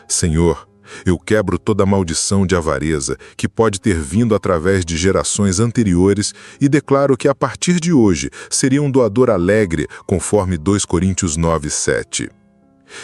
Senhor, eu quebro toda maldição de avareza que pode ter vindo através de gerações anteriores e declaro que a partir de hoje seria um doador alegre, conforme 2 Coríntios 9:7.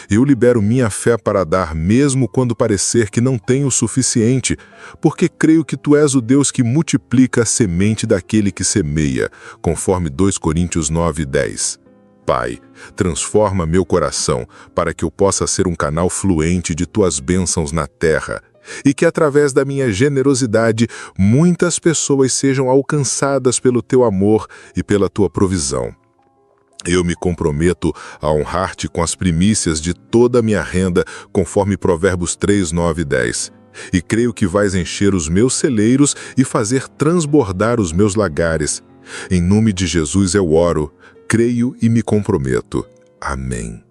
Eu libero minha fé para dar mesmo quando parecer que não tenho o suficiente, porque creio que Tu és o Deus que multiplica a semente daquele que semeia, conforme 2 Coríntios 9:10. Pai, transforma meu coração para que eu possa ser um canal fluente de Tuas bênçãos na terra e que através da minha generosidade muitas pessoas sejam alcançadas pelo Teu amor e pela Tua provisão. Eu me comprometo a honrar-Te com as primícias de toda a minha renda, conforme Provérbios 3, 9 e 10. E creio que vais encher os meus celeiros e fazer transbordar os meus lagares. Em nome de Jesus eu oro, creio e me comprometo. Amém.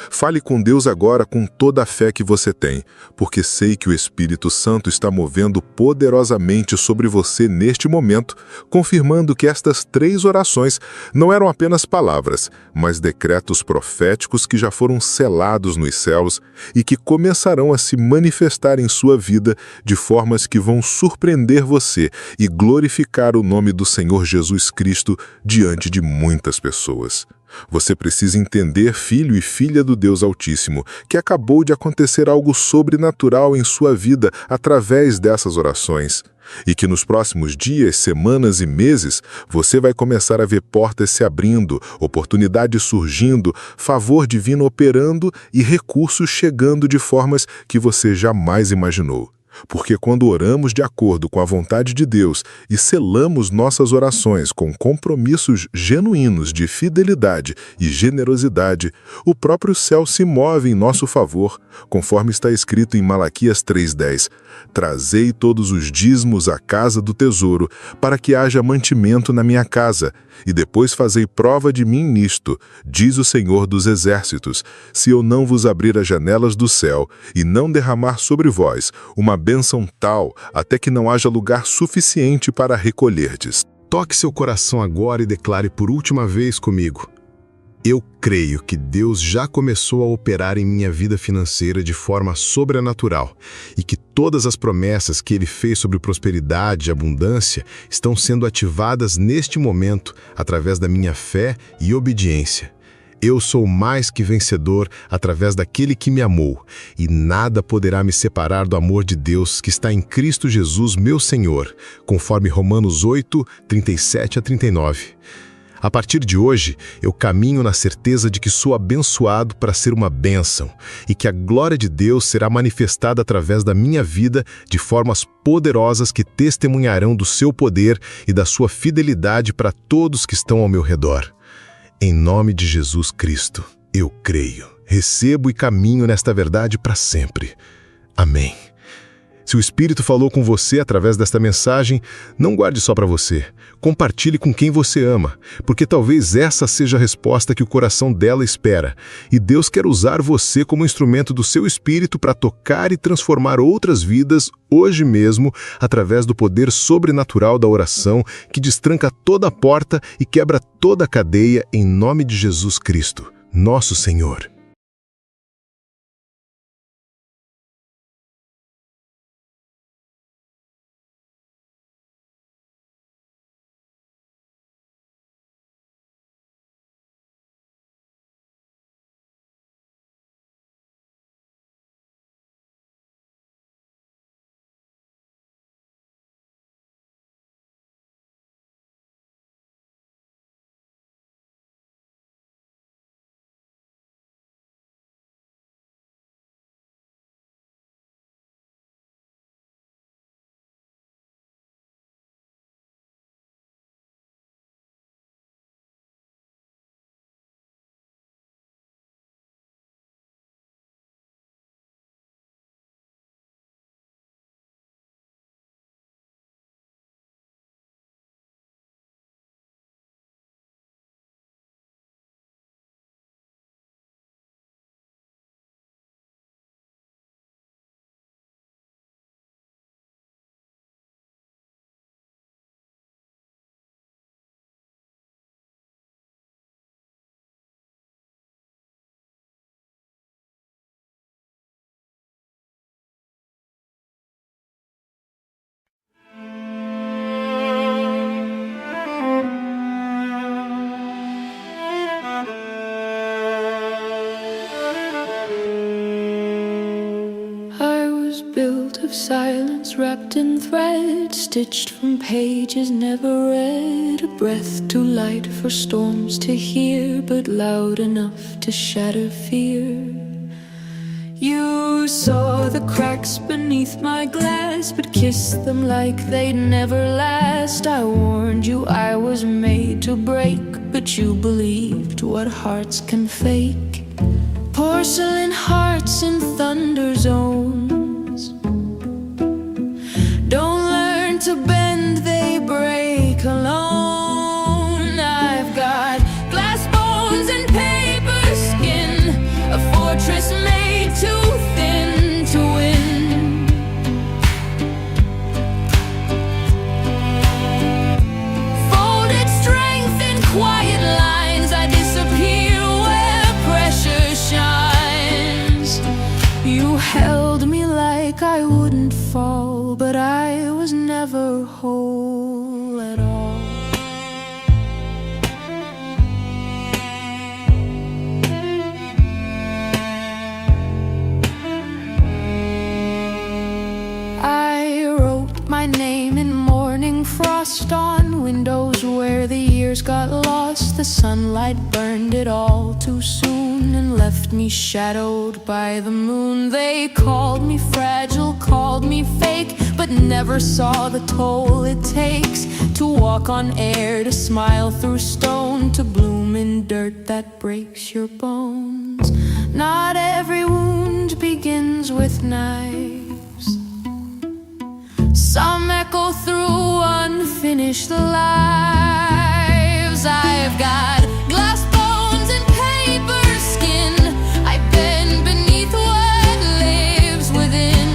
Fale com Deus agora com toda a fé que você tem, porque sei que o Espírito Santo está movendo poderosamente sobre você neste momento, confirmando que estas 3 orações não eram apenas palavras, mas decretos proféticos que já foram selados nos céus e que começarão a se manifestar em sua vida de formas que vão surpreender você e glorificar o nome do Senhor Jesus Cristo diante de muitas pessoas. Você precisa entender, filho e filha do Deus Altíssimo, que acabou de acontecer algo sobrenatural em sua vida através dessas orações. E que nos próximos dias, semanas e meses, você vai começar a ver portas se abrindo, oportunidades surgindo, favor divino operando e recursos chegando de formas que você jamais imaginou. Porque quando oramos de acordo com a vontade de Deus e selamos nossas orações com compromissos genuínos de fidelidade e generosidade, o próprio céu se move em nosso favor, conforme está escrito em Malaquias 3:10. Trazei todos os dízimos à casa do tesouro, para que haja mantimento na minha casa, e depois fazei prova de mim nisto, diz o Senhor dos Exércitos, se eu não vos abrir as janelas do céu e não derramar sobre vós uma bênção tal, até que não haja lugar suficiente para recolherdes. Toque seu coração agora e declare por última vez comigo: eu creio que Deus já começou a operar em minha vida financeira de forma sobrenatural e que todas as promessas que Ele fez sobre prosperidade e abundância estão sendo ativadas neste momento através da minha fé e obediência. Eu sou mais que vencedor através daquele que me amou, e nada poderá me separar do amor de Deus que está em Cristo Jesus, meu Senhor, conforme Romanos 8, 37 a 39. A partir de hoje, eu caminho na certeza de que sou abençoado para ser uma bênção e que a glória de Deus será manifestada através da minha vida de formas poderosas que testemunharão do seu poder e da sua fidelidade para todos que estão ao meu redor. Em nome de Jesus Cristo, eu creio, recebo e caminho nesta verdade para sempre. Amém. Se o Espírito falou com você através desta mensagem, não guarde só para você. Compartilhe com quem você ama, porque talvez essa seja a resposta que o coração dela espera. E Deus quer usar você como instrumento do seu Espírito para tocar e transformar outras vidas hoje mesmo, através do poder sobrenatural da oração que destranca toda a porta e quebra toda a cadeia em nome de Jesus Cristo, nosso Senhor. silence wrapped in thread, stitched from pages never read. A breath too light for storms to hear, but loud enough to shatter fear. You saw the cracks beneath my glass, but kissed them like they'd never last. I warned you I was made to break, but you believed what hearts can fake. Porcelain hearts in thunder zones don't learn to bend, they break alone. I've got glass bones and paper skin, a fortress made too thin to win. Folded strength in quiet lines, I disappear where pressure shines. You held me like I wouldn't fall, but I was never whole at all. I wrote my name in morning frost on windows where the years got lost. The sunlight burned it all too soon and left me shadowed by the moon. They called me fragile, called me fake, but never saw the toll it takes to walk on air, to smile through stone, to bloom in dirt that breaks your bones. Not every wound begins with knives. Some echo through unfinished lives. I've got glass bones and paper skin, I bend beneath what lives within.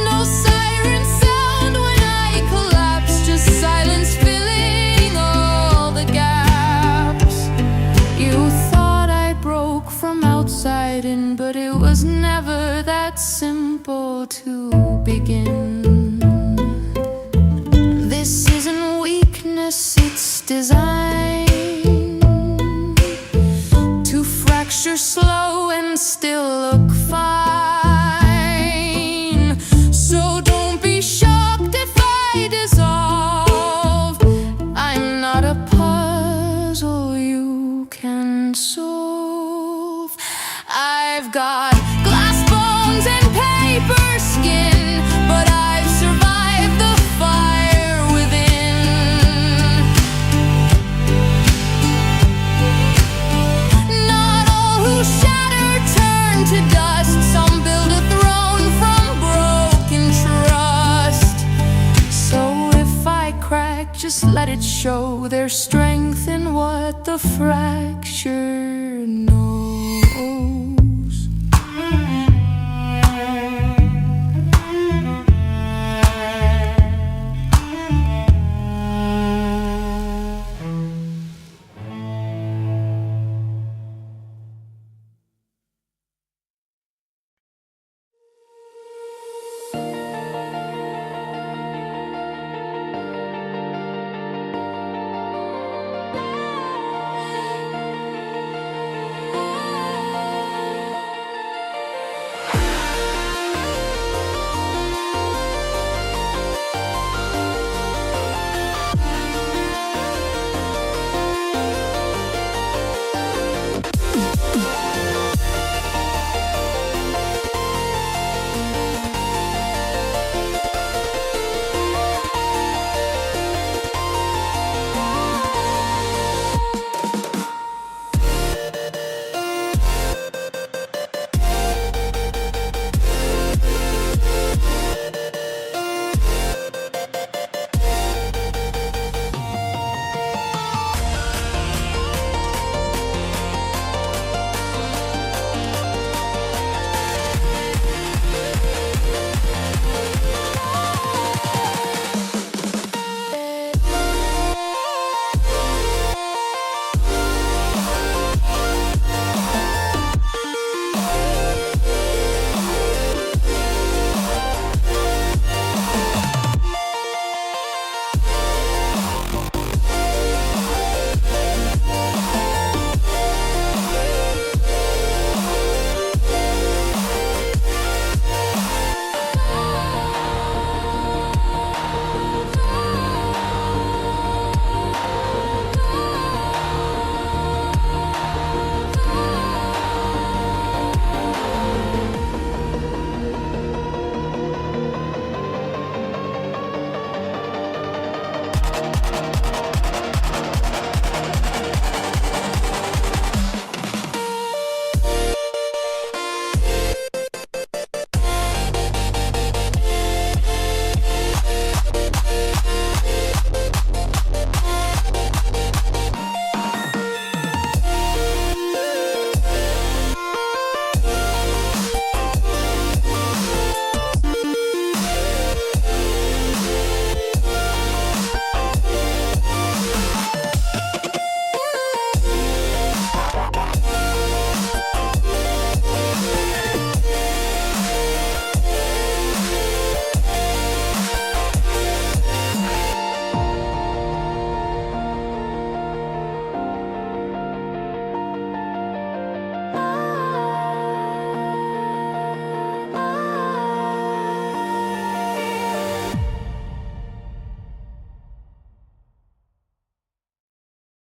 No siren sound when I collapse, just silence filling all the gaps. You thought I broke from outside in, but it was never that simple to begin. This isn't weakness, it's design to fracture slow and still look fine. So don't be shocked if I dissolve. I'm not a puzzle you can solve. I've got glass bones and paper skin, but I've survived the fire within. Not all who shatter turn to dust. Some build a throne from broken trust. So if I crack, just let it show. There's strength in what the fracture knows.